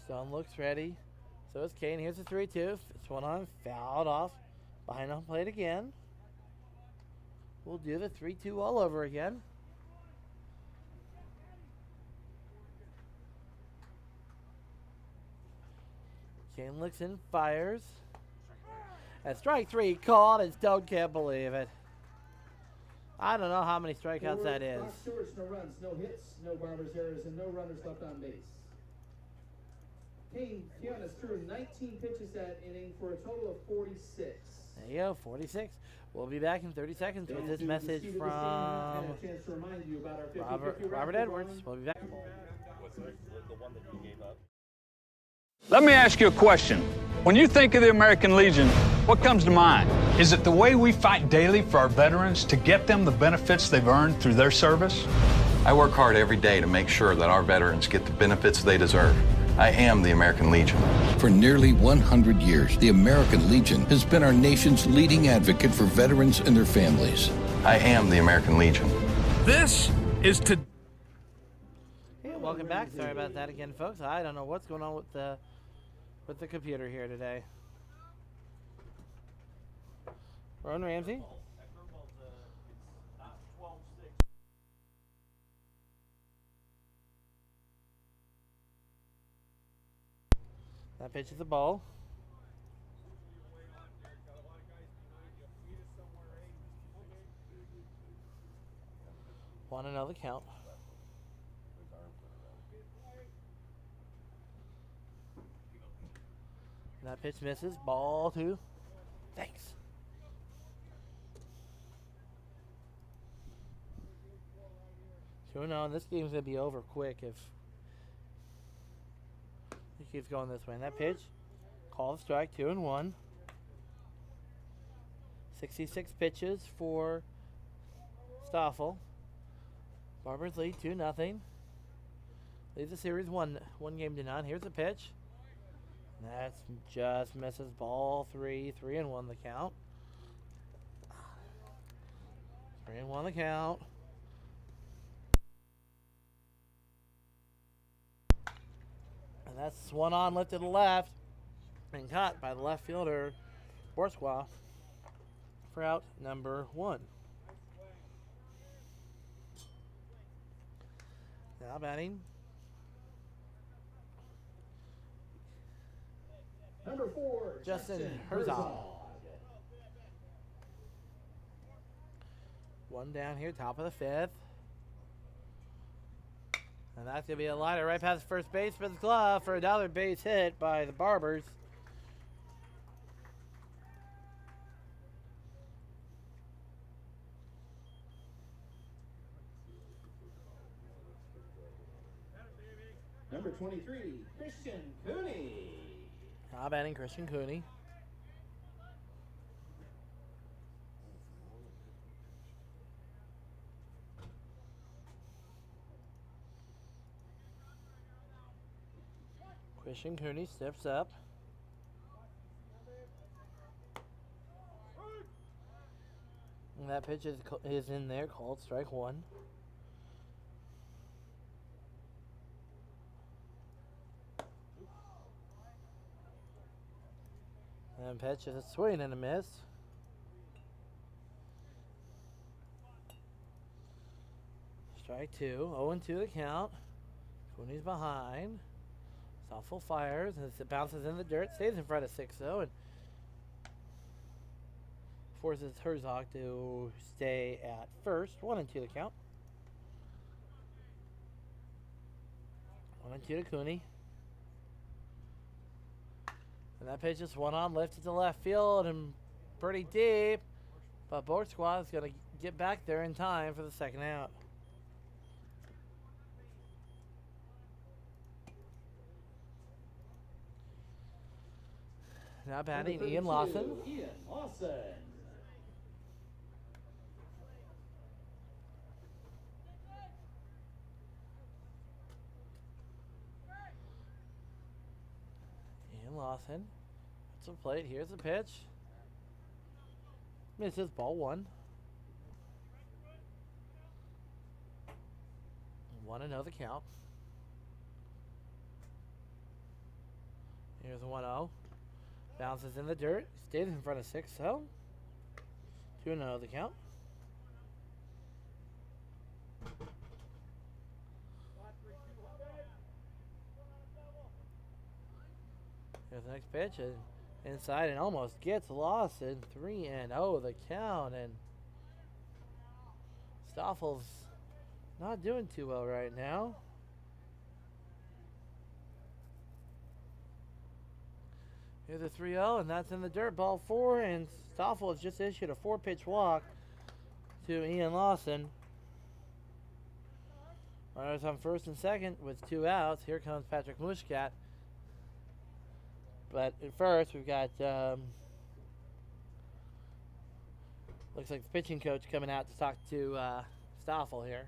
Stone looks ready. So is Kane. Here's the 3-2. Swung on, fouled off behind home plate again. We'll do the 3-2 all over again. Kane looks and fires. And strike 3 called, and Stone can't believe it. I don't know how many strikeouts that is. Fox Stewart's no runs, no hits, no Barber's errors, and no runners left on base. Kane Fiona threw 19 pitches that inning for a total of 46. There you go, 46. We'll be back in 30 seconds with this message from Robert Edwards. We'll be back. Let me ask you a question. When you think of the American Legion, what comes to mind? Is it the way we fight daily for our veterans to get them the benefits they've earned through their service? I work hard every day to make sure that our veterans get the benefits they deserve. I am the American Legion. For nearly 100 years, the American Legion has been our nation's leading advocate for veterans and their families. I am the American Legion. This is to. Hey, welcome back. Sorry about that again, folks. I don't know what's going on with the computer here today. Ron Ramsey. That pitch is a ball. Want another count. That pitch misses. Ball 2. Thanks. So no, this game's gonna be over quick if it keeps going this way. And that pitch, call the strike, 2-1. 66 pitches for Stoffel. Barber's lead 2-0. Leads the series one game to none. Here's the pitch. That's just misses. Ball 3, 3-1 the count. 3-1 the count. And that's one on, lifted to the left, and caught by the left fielder, Bourgeois, for out number 1. Now batting. Number 4, Justin Herzog. One down here, top of the 5th. And that's going to be a liner right past first baseman's glove for another base hit by the Barbers. Number 23, Christian Cooney. Now batting Christian Cooney. Christian Cooney steps up. And that pitch is in there, called strike 1. And pitch is a swing and a miss. Strike 2, 0-2 the count. Cooney's behind. Stoffel fires, and it bounces in the dirt, stays in front of 6-0, and forces Herzog to stay at first. 1-2 the count. 1-2 to Cooney. And that pitch is one on, lifted to left field and pretty deep. But Bourgeois is going to get back there in time for the second out. Now batting Ian Lawson. Ian Lawson. Ian Lawson. That's a plate. Here's the pitch. Misses, ball 1. 1-0 the count. Here's a 1-0. Bounces in the dirt. Stays in front of 6-0. 2-0 the count. Here's the next pitch. And inside and almost gets lost in 3-0 the count. And Stoffel's not doing too well right now. Here's a 3-0, and that's in the dirt. Ball 4, and Stoffel has just issued a 4-pitch walk to Ian Lawson. Runners on first and second with 2 outs. Here comes Patrick Mushkat. But at first, we've got, looks like the pitching coach coming out to talk to Stoffel here.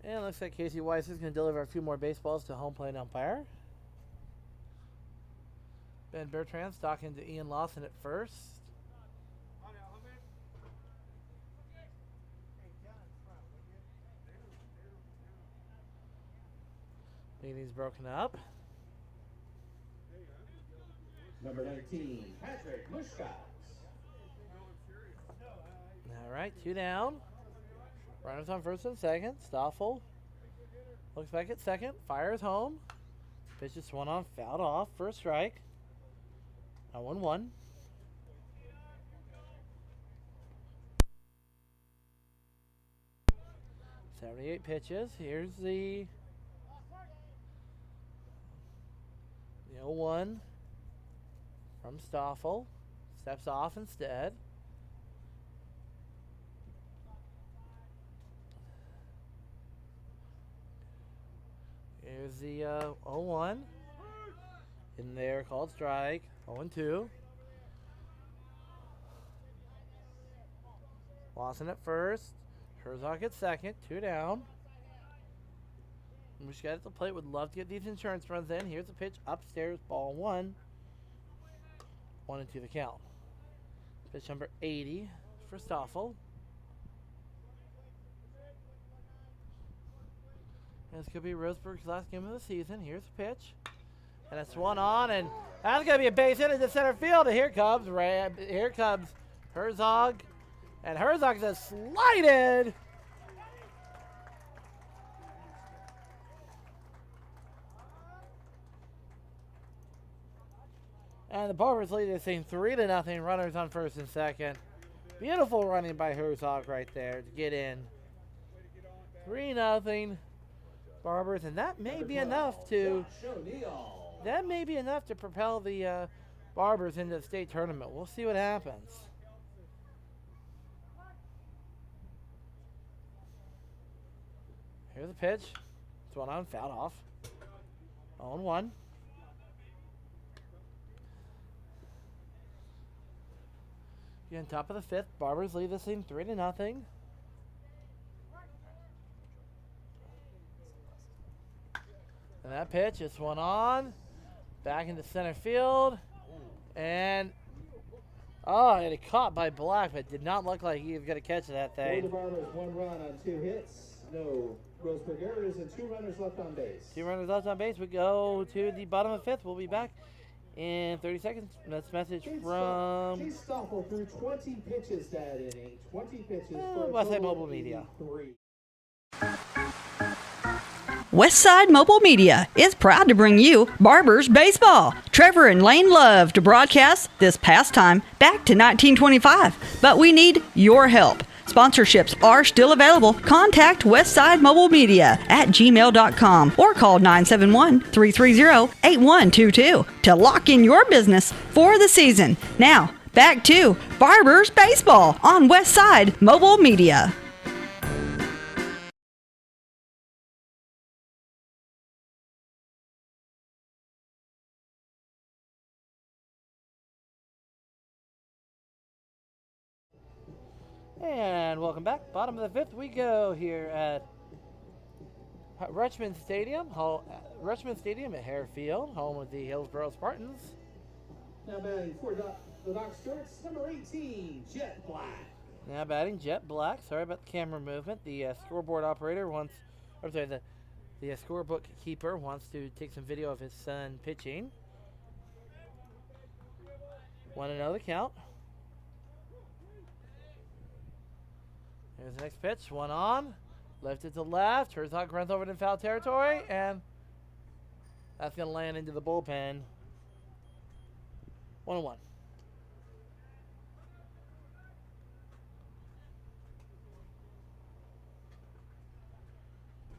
And it looks like Casey Weiss is going to deliver a few more baseballs to home plate umpire. Ben Bertrand's talking to Ian Lawson at first. Meeting's broken up. Number 19, Patrick Mushkat. All right, 2 down. Runners on first and second. Stoffel looks back at second. Fires home. Pitch is swung on, fouled off. First strike. Now 1-1. .78 pitches. Here's the 0-1 from Stoffel. Steps off instead. Here's the 0-1. In there, called strike. 0-2. Lawson at first. Herzog at second. 2 down. Mushkat at the plate. Would love to get these insurance runs in. Here's the pitch upstairs. Ball 1. 1-2 the count. Pitch number 80 for Stoffel. This could be Roseburg's last game of the season. Here's the pitch. And it's one on, and that's going to be a base hit into center field. And here comes Herzog. And Herzog is slided. And the Barbers lead this thing 3-0. Runners on first and second. Beautiful running by Herzog right there to get in. 3-0. Barbers, and that may be enough to propel the Barbers into the state tournament. We'll see what happens. Here's the pitch. It's one on, fouled off. 0-1. Again, top of the 5th. Barbers lead this thing 3-0. And that pitch is one on, back into center field, and it caught by Black, but did not look like he was going to catch that thing. For the Barbers, 1 run on 2 hits, no Roseburg errors, and 2 runners left on base. 2 runners left on base. We go to the bottom of the 5th. We'll be back in 30 seconds. That's a message from Chase Stoffel threw 20 pitches that inning. 20 pitches for Westside Mobile Media. 3. Westside Mobile Media is proud to bring you Barbers Baseball. Trevor and Lane love to broadcast this pastime back to 1925, but we need your help. Sponsorships are still available. Contact Westside Mobile Media at gmail.com or call 971-330-8122 to lock in your business for the season. Now, back to Barbers Baseball on Westside Mobile Media. And welcome back. Bottom of the 5th we go here at Richmond Stadium at Hare Field, home of the Hillsborough Spartans. Now batting for the Dock Skirts, number 18, Jet Black. Now batting Jet Black. Sorry about the camera movement. The scoreboard operator wants, the scorebook keeper wants to take some video of his son pitching. 1-0 the count. Here's the next pitch. One on. Lifted to left. Herzog runs over to foul territory, and that's going to land into the bullpen. 1-1.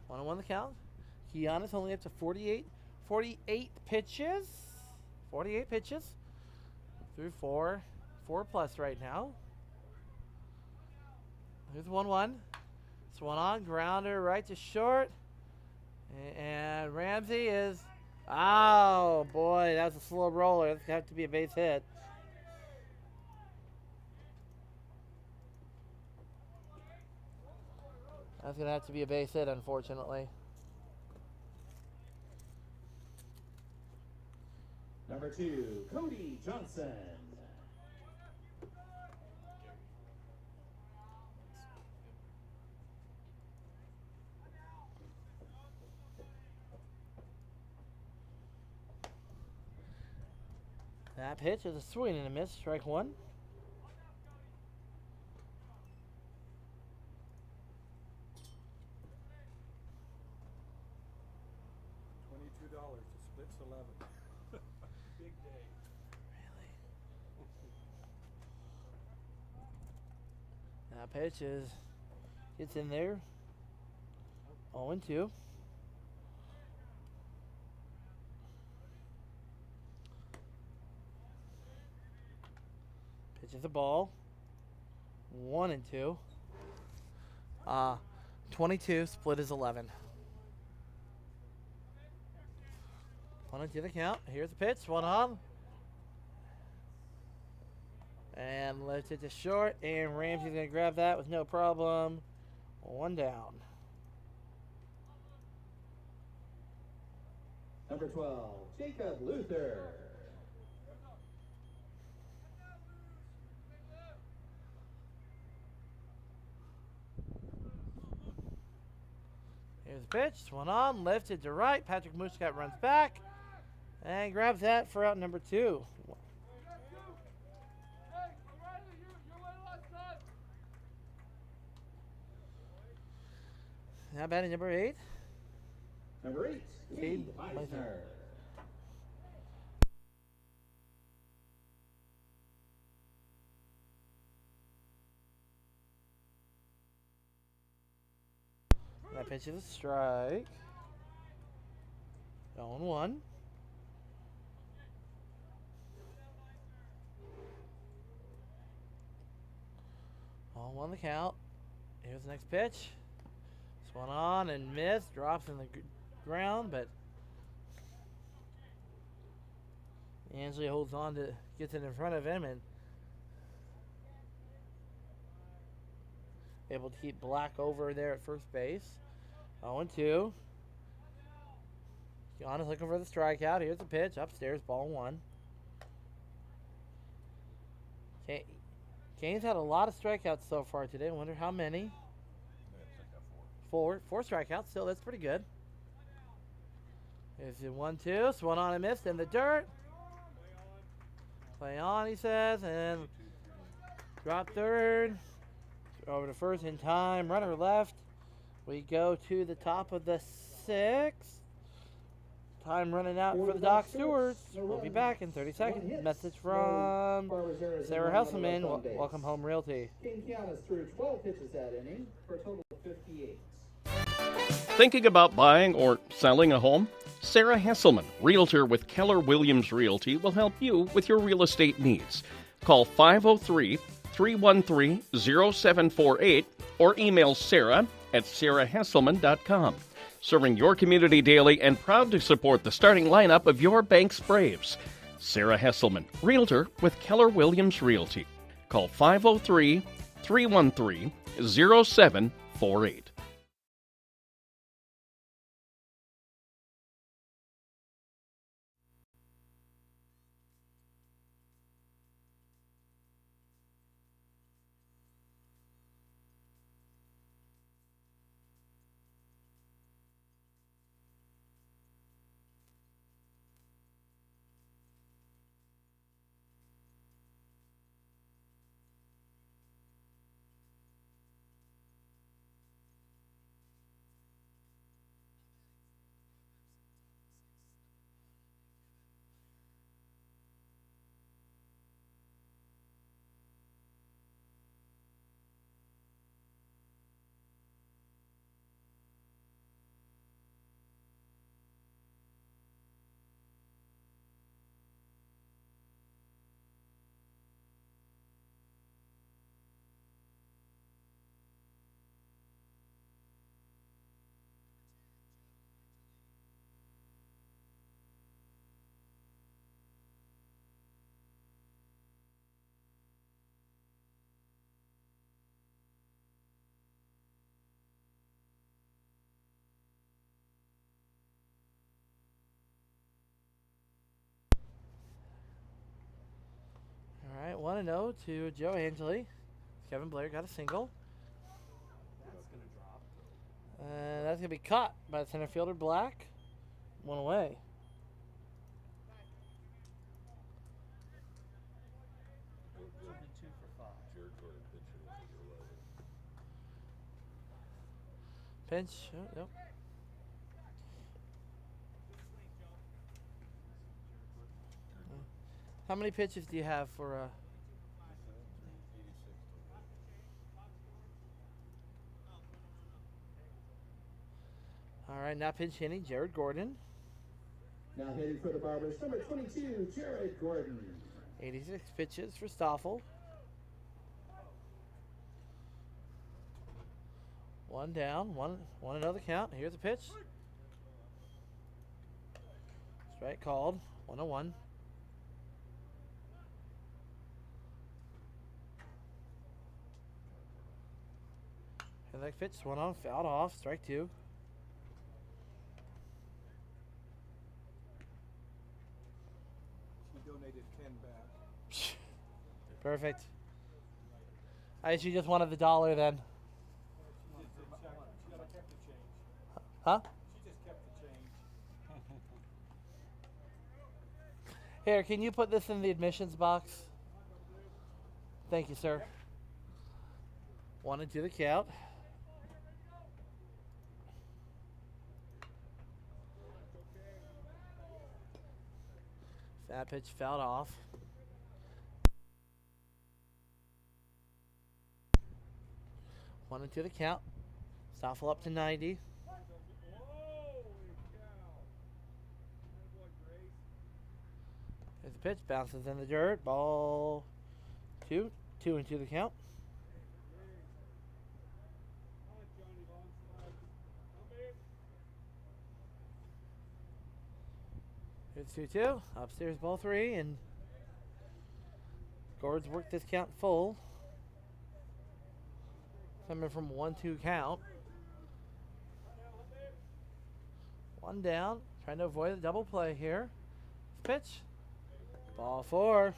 One on one the count. Kiana's only up to 48 pitches. 48 pitches. Through four plus right now. Here's 1-1. It's one on. Grounder right to short. And Ramsey is... Oh, boy. That was a slow roller. That's going to have to be a base hit. That's going to have to be a base hit, unfortunately. Number 2, Cody Johnson. That pitch is a swing and a miss. Strike one. $22 to splits 11. Big day. Really? That pitch gets in there. 0-2. Pitch is a ball. 1-2. 22, split is 11. 1-2 the count. Here's the pitch. One on. And left it to short. And Ramsey's going to grab that with no problem. One down. Number 12, Jacob Luther. Here's the pitch. One on. Lifted to right. Patrick Mushkat runs back. And grabs that for out number 2. Now batting number 8. Number 8, Cade Meisner. That pitch is a strike. 0-1. On one the count. Here's the next pitch. This one on and missed. Drops in the ground, but Ansley holds on to, gets it in front of him, and able to keep Black over there at first base. 0-2. Giannis looking for the strikeout. Here's the pitch. Upstairs, ball 1. Kane's had a lot of strikeouts so far today. I wonder how many. Four strikeouts. Still, that's pretty good. Here's the 1-2. Swung on and missed in the dirt. Play on, he says, and drop third. Over to first in time. Runner left. We go to the top of the 6th. Time running out for the Dock Stewards. We'll be back in 30 seconds. Message from Sarah Hesselman. Welcome Home Realty. King Kiana's threw 12 pitches that inning for a total of 58. Thinking about buying or selling a home? Sarah Hesselman, realtor with Keller Williams Realty, will help you with your real estate needs. Call 503-313-0748 or email Sarah at sarahhesselman.com. Serving your community daily and proud to support the starting lineup of your bank's Braves. Sarah Hesselman, realtor with Keller Williams Realty. Call 503-313-0748. 1-0 to Joe Angeli. Kevin Blair got a single. That's going to drop. And that's going to be caught by the center fielder, Black. 1 away. Only 2 for 5. Jared Gordon pitching with the 11. Pinch. Oh, nope. How many pitches do you have for 86. all right, now pinch hitting, Jared Gordon. Now hitting for the Barbers, number 22, Jared Gordon. 86 pitches for Stoffel. 1 down, 1 another count. Here's a pitch. Strike called, 1-1. And that pitch, 1 on, fouled off, strike 2. She donated 10 back. Perfect. I guess you just wanted the dollar then. She kept the change. Huh? She just kept the change. Here, can you put this in the admissions box? Thank you, sir. 1-2 the count. That pitch fouled off. One and 2 the count. Stoffel up to 90. There's a pitch, bounces in the dirt. Ball 2. 2 and 2 the count. Here's 2-2. Upstairs ball 3, and Gord's worked this count full. Coming from 1-2 count. 1 down. Trying to avoid a double play here. Pitch. Ball 4.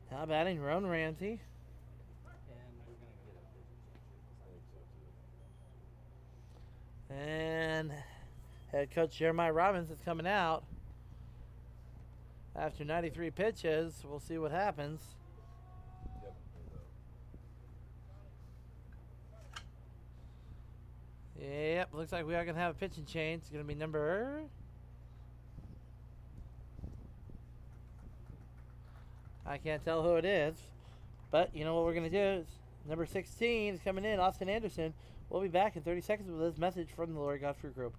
Now batting Roan Ramsey. And head coach Jeremiah Robbins is coming out. After 93 pitches, we'll see what happens. Yep, looks like we are going to have a pitching change. It's going to be number... I can't tell who it is. But you know what we're going to do is number 16 is coming in, Austin Anderson. We'll be back in 30 seconds with this message from the Lori Godfrey Group.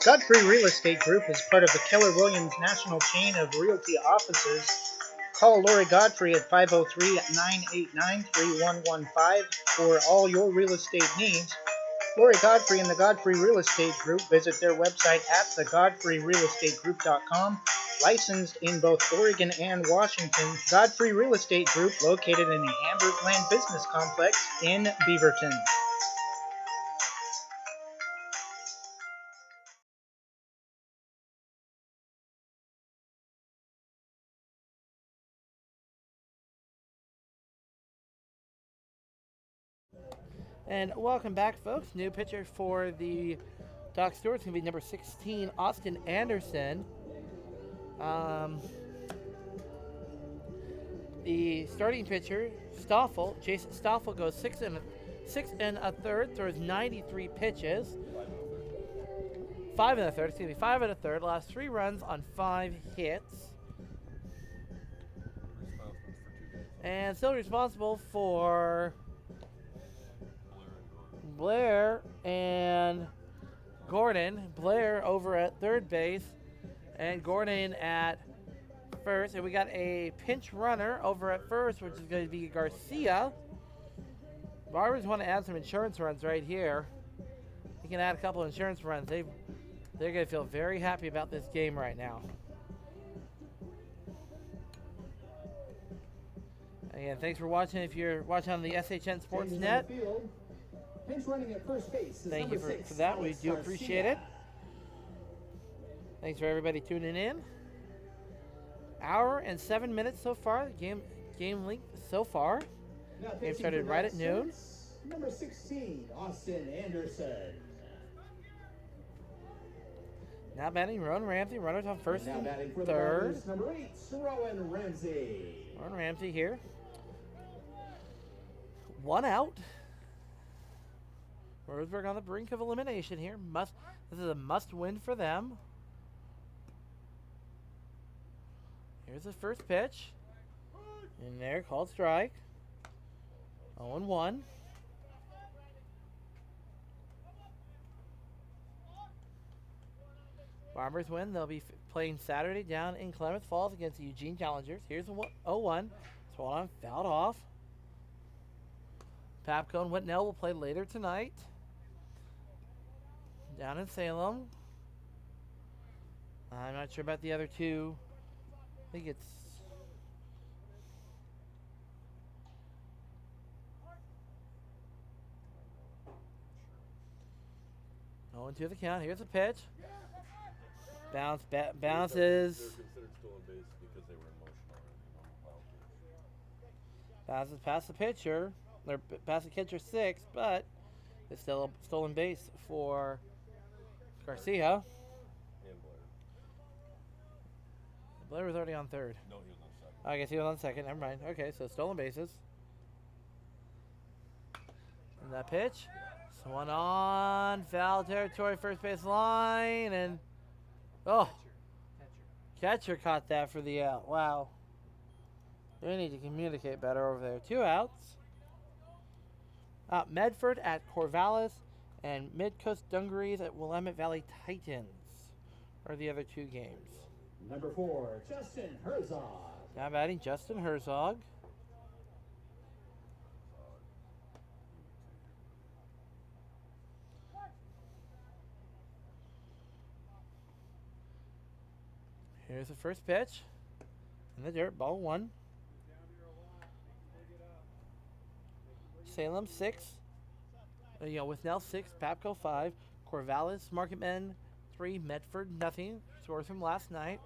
Godfrey Real Estate Group is part of the Keller Williams national chain of realty offices. Call Lori Godfrey at 503-989-3115 for all your real estate needs. Lori Godfrey and the Godfrey Real Estate Group. Visit their website at thegodfreyrealestategroup.com. Licensed in both Oregon and Washington, Godfrey Real Estate Group, located in the Hamburg Land Business Complex in Beaverton. And welcome back, folks. New pitcher for the Doc Stewart's going to be number 16, Austin Anderson. The starting pitcher, Stoffel, Jason Stoffel, goes 6 1/3, throws 93 pitches. 5 1/3, 5 1/3, last 3 runs on 5 hits. And still responsible for Blair and Gordon. Blair over at third base and Gordon at first. And we got a pinch runner over at first, which is going to be Garcia. Barbers want to add some insurance runs right here. They can add a couple of insurance runs. They're going to feel very happy about this game right now. Again, thanks for watching. If you're watching on the SHN Sports Net, Pinch running at first base. thank you for that. We do appreciate it. Thanks for everybody tuning in. Hour and 7 minutes so far. Game length so far. Now Game pitching started for right at noon. Bastards, number 16, Austin Anderson. Now batting Rowan Ramsey. Runners on first Now and batting for the third. Barbers, number 8, Rowan Ramsey. Rowan Ramsey here. 1 out. Roseburg on the brink of elimination here. This is a must-win for them. Here's the first pitch. In there, called strike. 0-1. Bombers win. They'll be playing Saturday down in Klamath Falls against the Eugene Challengers. Here's the 0-1. Swung on, fouled off. Papco and Whitnell will play later tonight. Down in Salem. I'm not sure about the other two. I think it's... Going to the count. Here's a pitch. Bounces. They're considered stolen base because they were emotional. Bounces past the pitcher. They're past the catcher 6, but it's still a stolen base for Garcia. And Blair. Blair was already on third. No, he was on second. I guess he was on second. Never mind. Okay, so stolen bases. And that pitch. Swung on. Foul territory, first base line. And, oh. Catcher caught that for the out. Wow. They need to communicate better over there. 2 outs. Medford at Corvallis and Midcoast Dungarees at Willamette Valley Titans are the other 2 games. Number 4, Justin Herzog. Now batting Justin Herzog. Here's the first pitch. In the dirt, ball 1. Salem 6. With Nell 6, Papco 5, Corvallis, Marketmen 3, Medford nothing. Scores from last night.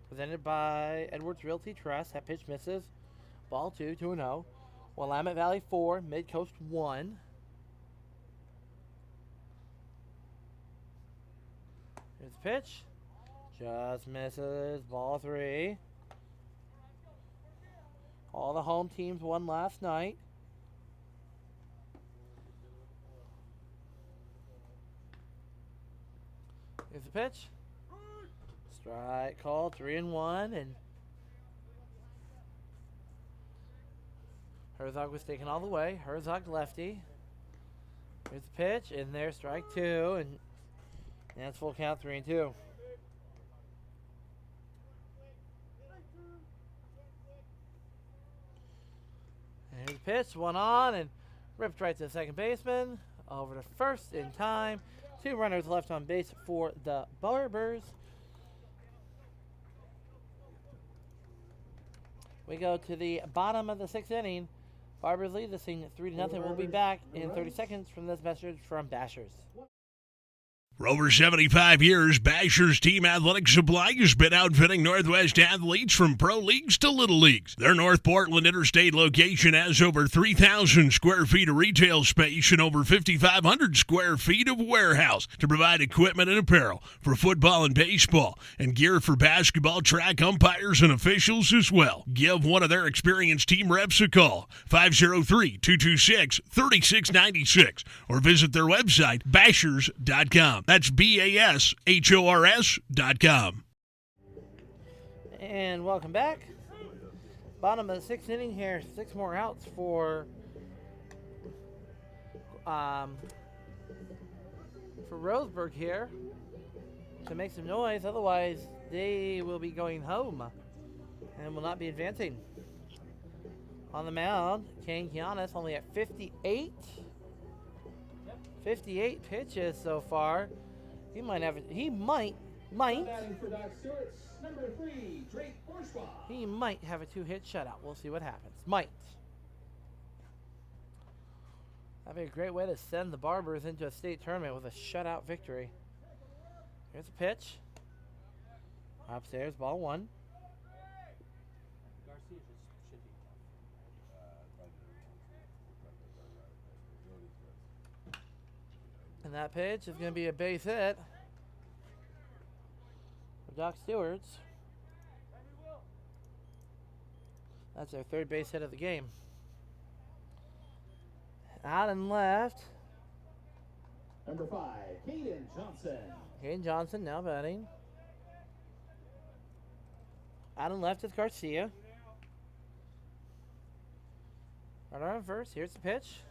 Presented by Edwards Realty Trust. That pitch misses. Ball 2, 2-0. Willamette Valley 4, Midcoast 1. Here's the pitch. Just misses. Ball 3. All the home teams won last night. Here's the pitch. Strike call, 3-1, and Herzog was taken all the way. Herzog lefty. Here's the pitch, in there, strike 2, and that's full count, 3-2. And here's the pitch, one on, and ripped right to the second baseman. Over to first in time. 2 runners left on base for the Barbers. We go to the bottom of the 6th inning. Barbers lead this thing 3-0. We'll be back in 30 seconds from this message from Bashers. For over 75 years, Bashers Team Athletic Supply has been outfitting Northwest athletes from pro leagues to little leagues. Their North Portland Interstate location has over 3,000 square feet of retail space and over 5,500 square feet of warehouse to provide equipment and apparel for football and baseball, and gear for basketball, track umpires, and officials as well. Give one of their experienced team reps a call, 503-226-3696, or visit their website, bashers.com. That's BASHORS.com. And welcome back. Bottom of the 6th inning here. 6 more outs for Roseburg here to make some noise. Otherwise, they will be going home and will not be advancing. On the mound, Kane Giannis only at 58. 58 pitches so far. He might have. He might. For Doc Stewart's number 3, Drake Bourgeois. He might have a 2-hit shutout. We'll see what happens. Might. That'd be a great way to send the Barbers into a state tournament with a shutout victory. Here's a pitch. Upstairs, ball 1. Garcia should be And that pitch is going to be a base hit for Doc Stewart's. That's their third base hit of the game. Out and left. Number 5, Caden Johnson. Caden Johnson now batting. Out and left is Garcia. Runner on first. Here's the pitch.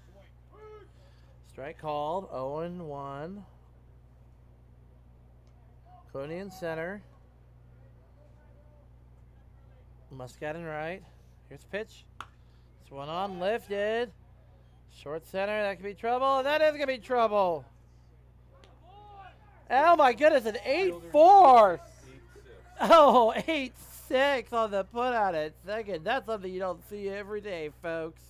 Strike called. 0-1. Cody in center. Muscat in right. Here's the pitch. This one on, lifted. Short center. That could be trouble. That is going to be trouble. Oh my goodness, an 8-4. Oh, 8-6 on the put out at second. That's something you don't see every day, folks.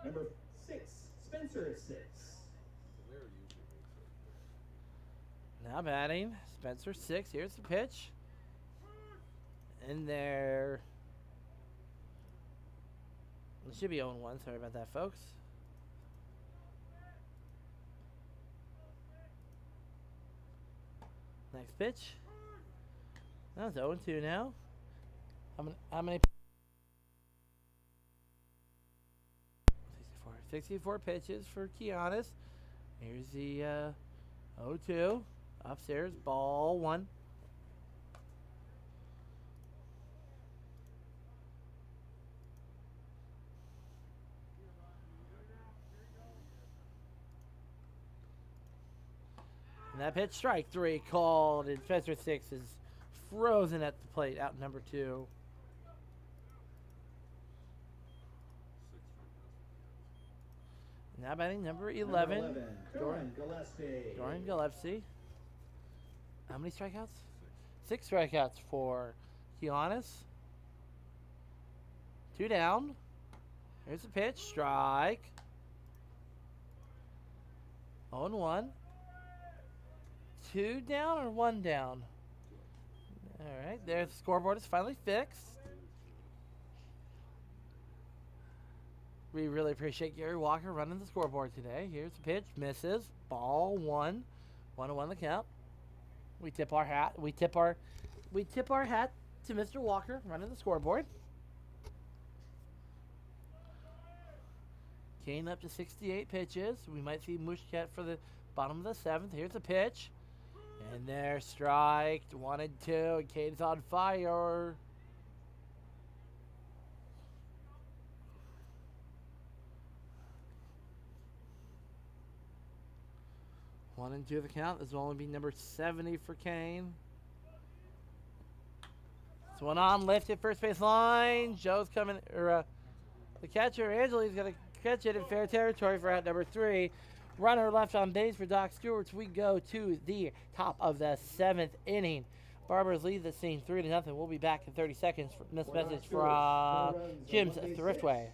Number 6, Spencer 6. Now batting, Spencer 6. Here's the pitch. In there. It should be 0-1. Sorry about that, folks. Next pitch. That was 0-2 now. How many? 64 pitches for Kianis. Here's the 0-2. Upstairs, ball 1. And that pitch, strike 3 called, and Spencer 6 is frozen at the plate, out number 2. Now batting number 11, Doran Gillespie. Doran Gillespie. How many strikeouts? 6 strikeouts for Kianis. 2 down. Here's the pitch, strike. 0-1. 2 down or 1 down? All right, there's the scoreboard is finally fixed. We really appreciate Gary Walker running the scoreboard today. Here's the pitch, misses, ball 1. 1-1 the count. We tip our hat. We tip our hat to Mr. Walker running the scoreboard. Kane up to 68 pitches. We might see Mushkat for the bottom of the 7th. Here's the pitch. And there, strike, 1-2, and Kane's on fire. One and 2 the count. This will only be number 70 for Kane. This one on, lifted first base line. Joe's coming, or the catcher, Angeli's going to catch it in fair territory for out number 3. Runner left on base for Doc Stewart's. We go to the top of the 7th inning. Barbers lead the scene 3-0. We'll be back in 30 seconds for this message from Jim's Thriftway.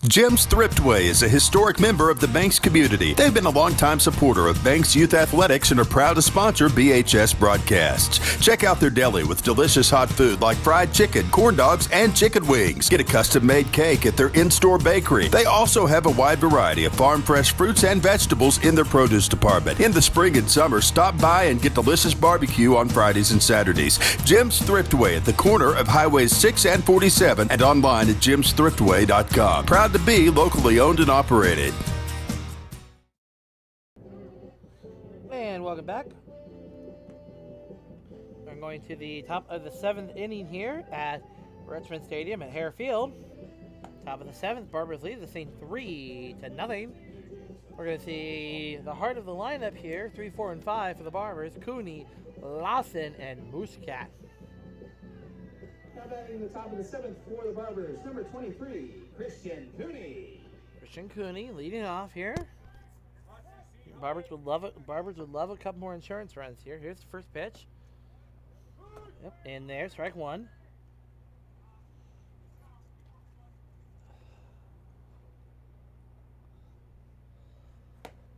Jim's Thriftway is a historic member of the Banks community. They've been a longtime supporter of Banks Youth Athletics and are proud to sponsor BHS broadcasts. Check out their deli with delicious hot food like fried chicken, corn dogs, and chicken wings. Get a custom-made cake at their in-store bakery. They also have a wide variety of farm-fresh fruits and vegetables in their produce department. In the spring and summer, stop by and get delicious barbecue on Fridays and Saturdays. Jim's Thriftway at the corner of Highways 6 and 47 and online at jimsthriftway.com. Proud to be locally owned and operated. And welcome back. We're going to the top of the 7th inning here at Richmond Stadium at Hare Field. Top of the 7th, Barbers lead the scene 3-0. We're going to see the heart of the lineup here, 3, 4, and 5 for the Barbers, Cooney, Lawson, and Muscat. Now batting in the top of the 7th for the Barbers, number 23, Christian Cooney. Christian Cooney leading off here. Barbers would love it. Barbers would love a couple more insurance runs here. Here's the first pitch. Yep, in there, strike 1.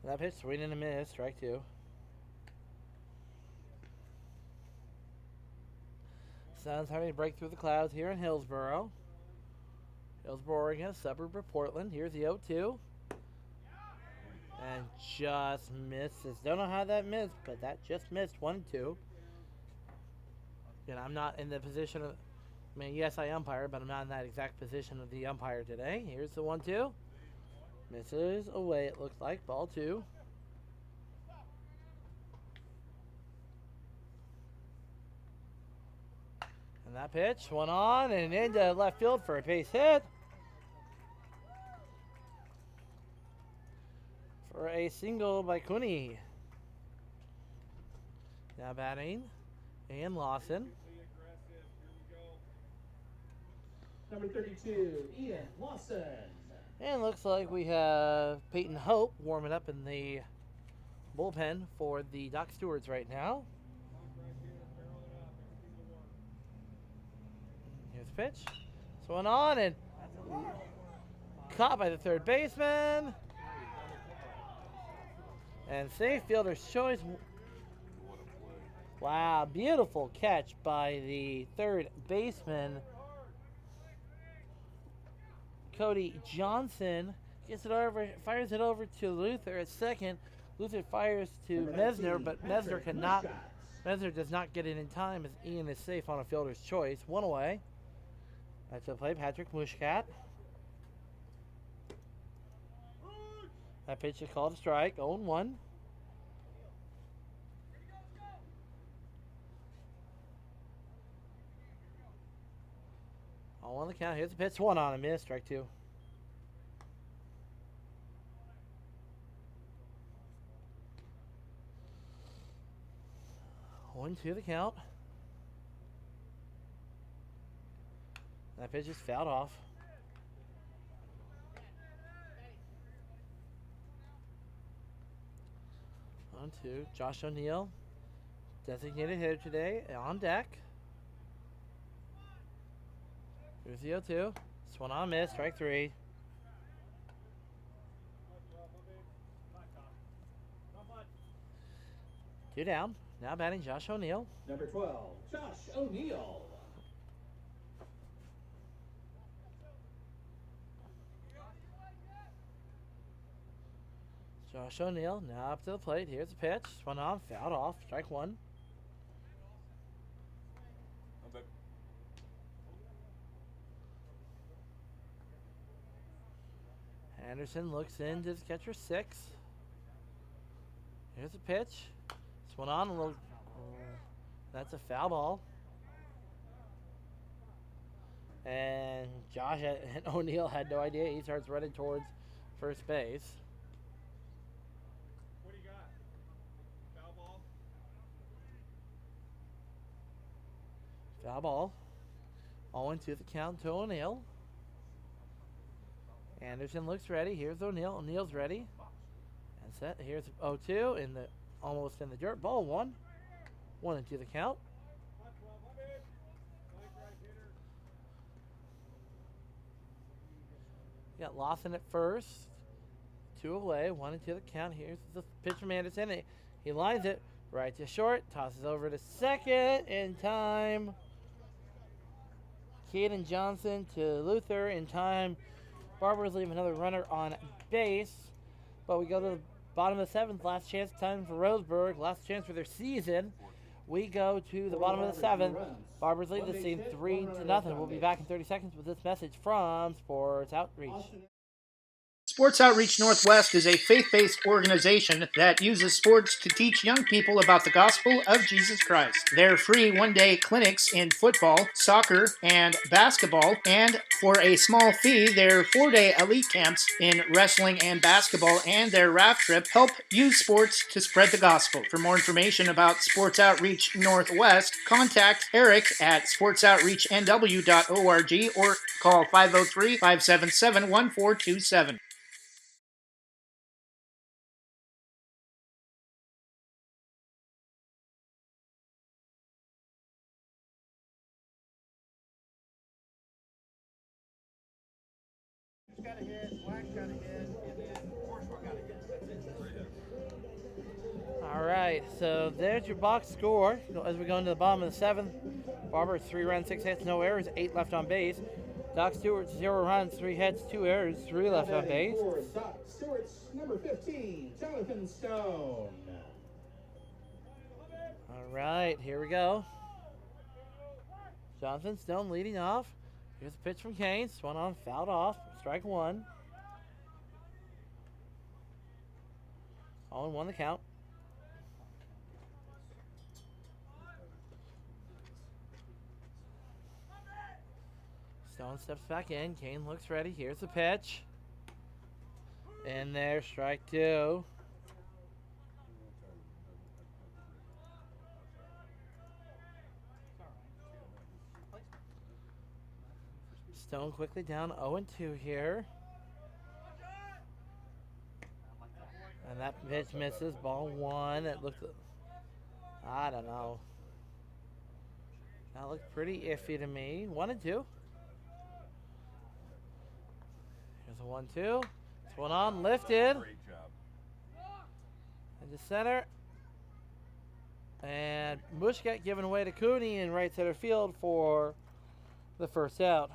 That pitch, swing and a miss, strike 2. Sun's having to break through the clouds here in Hillsboro. Hillsboro, Oregon, a suburb of Portland. Here's the 0-2. And just misses. Don't know how that missed, but that just missed. 1-2. And I'm not in the position of, I mean, yes, I umpire, but I'm not in that exact position of the umpire today. Here's the 1-2. Misses away, it looks like. Ball 2. And that pitch went on and into left field for a base hit. For a single by Cooney. Now batting, Ian Lawson. Number 32, Ian Lawson. And looks like we have Peyton Hope warming up in the bullpen for the Doc Stewards right now. Here's the pitch. This one on and caught by the third baseman. And safe fielder's choice. Wow, beautiful catch by the third baseman. Cody Johnson gets it over, fires it over to Luther at second. Luther fires to Mesner, but Mesner does not get it in time as Ian is safe on a fielder's choice. 1 away. That's the play, Patrick Mushkat. That pitch is called a strike, 0-1. All on the count. Here's the pitch, 1 on a miss, strike 2. One, 2 the count. That pitch is fouled off. 1-2. Josh O'Neill, designated hitter today, on deck. Here's the 0-2. This one on miss, strike 3. Two down. Now batting Josh O'Neill. Number 12, Josh O'Neill. Josh O'Neill now up to the plate. Here's the pitch. One on, fouled off. Strike 1. Anderson looks into the catcher 6. Here's the pitch. This one on a little. That's a foul ball. And Josh and O'Neill had no idea. He starts running towards first base. What do you got? Foul ball? Foul ball. 0-2 the count to O'Neill. Anderson looks ready. Here's O'Neill. O'Neill's ready. And set. Here's 0-2 in the almost in the dirt. Ball 1. 1-2 the count. Got Lawson at first. 2 away. 1-2 the count. Here's the pitch from Anderson. He lines it right to short. Tosses over to second in time. Caden Johnson to Luther in time. Barber's leave another runner on base. But we go to the bottom of the 7th. Last chance time for Roseburg. Last chance for their season. We go to the bottom of the 7th. Barber's lead the scene 3-0. We'll be back in 30 seconds with this message from Sports Outreach. Sports Outreach Northwest is a faith-based organization that uses sports to teach young people about the gospel of Jesus Christ. Their free one-day clinics in football, soccer, and basketball, and for a small fee, their 4-day elite camps in wrestling and basketball and their raft trip help use sports to spread the gospel. For more information about Sports Outreach Northwest, contact Eric at sportsoutreachnw.org or call 503-577-1427. Got a hit, Black got a hit, and then Horsfall got a hit. That's it. right, so there's your box score. As we go into the bottom of the 7th, Barber 3 runs, 6 hits, no errors, 8 left on base. Doc Stewart 0 runs, 3 hits, 2 errors, 3 left on base. For Doc Stewart's number 15, Jonathan Stone. All right, here we go. Jonathan Stone leading off. Here's a pitch from Kane. Swung on, fouled off. Strike 1. 0-1 the count. Stone steps back in. Kane looks ready. Here's the pitch. In there, strike 2. Stone quickly down 0-2 here. And that pitch misses. Ball 1. It looks, I don't know. That looked pretty iffy to me. 1-2. Here's a 1-2. This one on, lifted. Great job. Into center. And Mushkat given away to Cooney in right center field for the first out.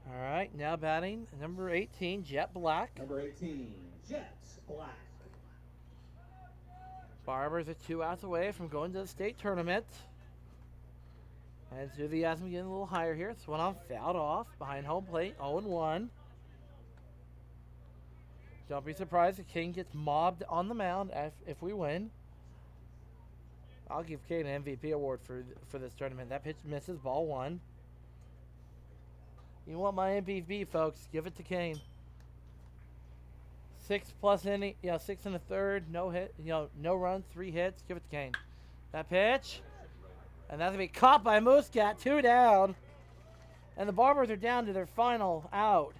All right, now batting number 18, Jet Black. Number 18, Jet Black. Barbers are 2 outs away from going to the state tournament. And enthusiasm getting a little higher here. It's one on, fouled off behind home plate, 0-1. Don't be surprised if King gets mobbed on the mound if we win. I'll give Kane an MVP award for this tournament. That pitch misses, ball 1. You want my MVP, folks? Give it to Kane. 6 inning, 6 and a third, no hit, no runs, 3 hits. Give it to Kane. That pitch, and that's gonna be caught by Muscat. 2 down, and the Barbers are down to their final out,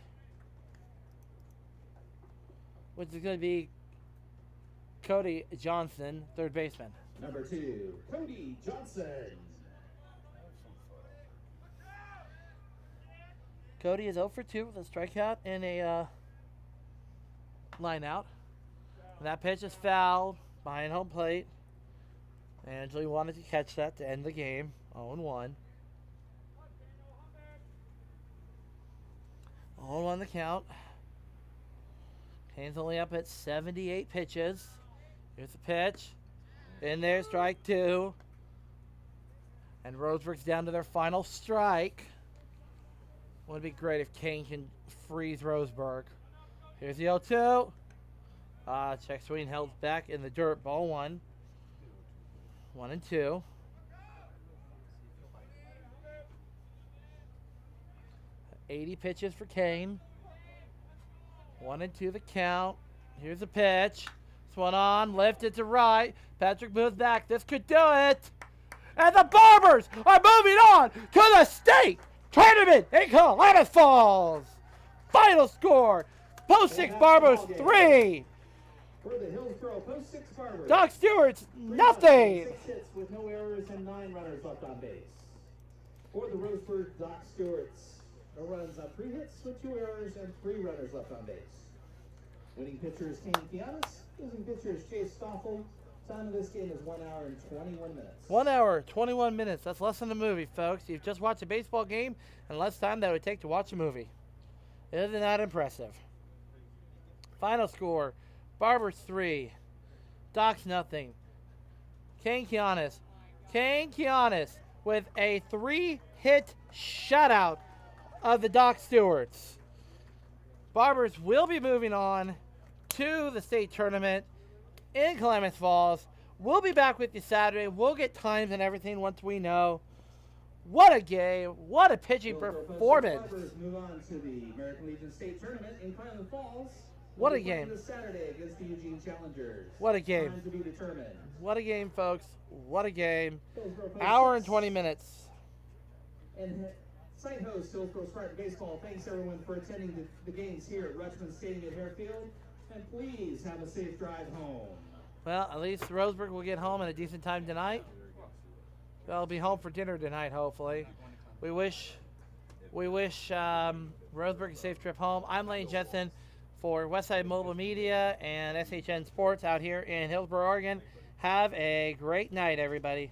which is gonna be Cody Johnson, third baseman. Number 2, Cody Johnson. Cody is 0 for 2 with a strikeout and a line out. And that pitch is fouled behind home plate. Angeli wanted to catch that to end the game. 0-1. 0-1 the count. Kane's only up at 78 pitches. Here's the pitch. In there, strike 2. And Roseburg's down to their final strike. Would be great if Kane can freeze Roseburg. Here's the 0-2. Check swing held back in the dirt. Ball 1. 1-2. $80 pitches for Kane. 1-2 the count. Here's the pitch. This one on, lifted to right. Patrick moves back. This could do it. And the Barbers are moving on to the state tournament in Columbus Falls. Final score: Post 6 Barbers 3. For the Hillsborough Post 6 Barbers. Doc Stewart's nothing. 6 hits with no errors and 9 runners left on base. For the Roseburg Doc Stewart's, no runs on 3 hits with 2 errors and 3 runners left on base. Winning pitcher is Kane Kianis. Losing pitcher is Chase Stoffel. Time of this game is 1 hour and 21 minutes. 1 hour, 21 minutes. That's less than a movie, folks. You've just watched a baseball game and less time that it would take to watch a movie. Isn't that impressive? Final score: Barbers 3, Docs nothing. Kane Kianis with a 3-hit shutout of the Doc Stewarts. Barbers will be moving on to the state tournament in Klamath Falls. We'll be back with you Saturday. We'll get times and everything once we know. What a game. What a pitching performance. Barbers move on to the American Legion State Tournament in Klamath Falls. What a game. This Saturday against the Eugene Challengers. What a game. Time to be determined. What a game, folks. What a game. Hour and 20 minutes. And site host Hillsborough Spartan Baseball thanks everyone for attending the games here at Rutschman Stadium at Harefield. And please have a safe drive home. Well, at least Roseburg will get home at a decent time tonight. They'll be home for dinner tonight, hopefully. We wish Roseburg a safe trip home. I'm Lane Jensen for Westside Mobile Media and SHN Sports out here in Hillsboro, Oregon. Have a great night, everybody.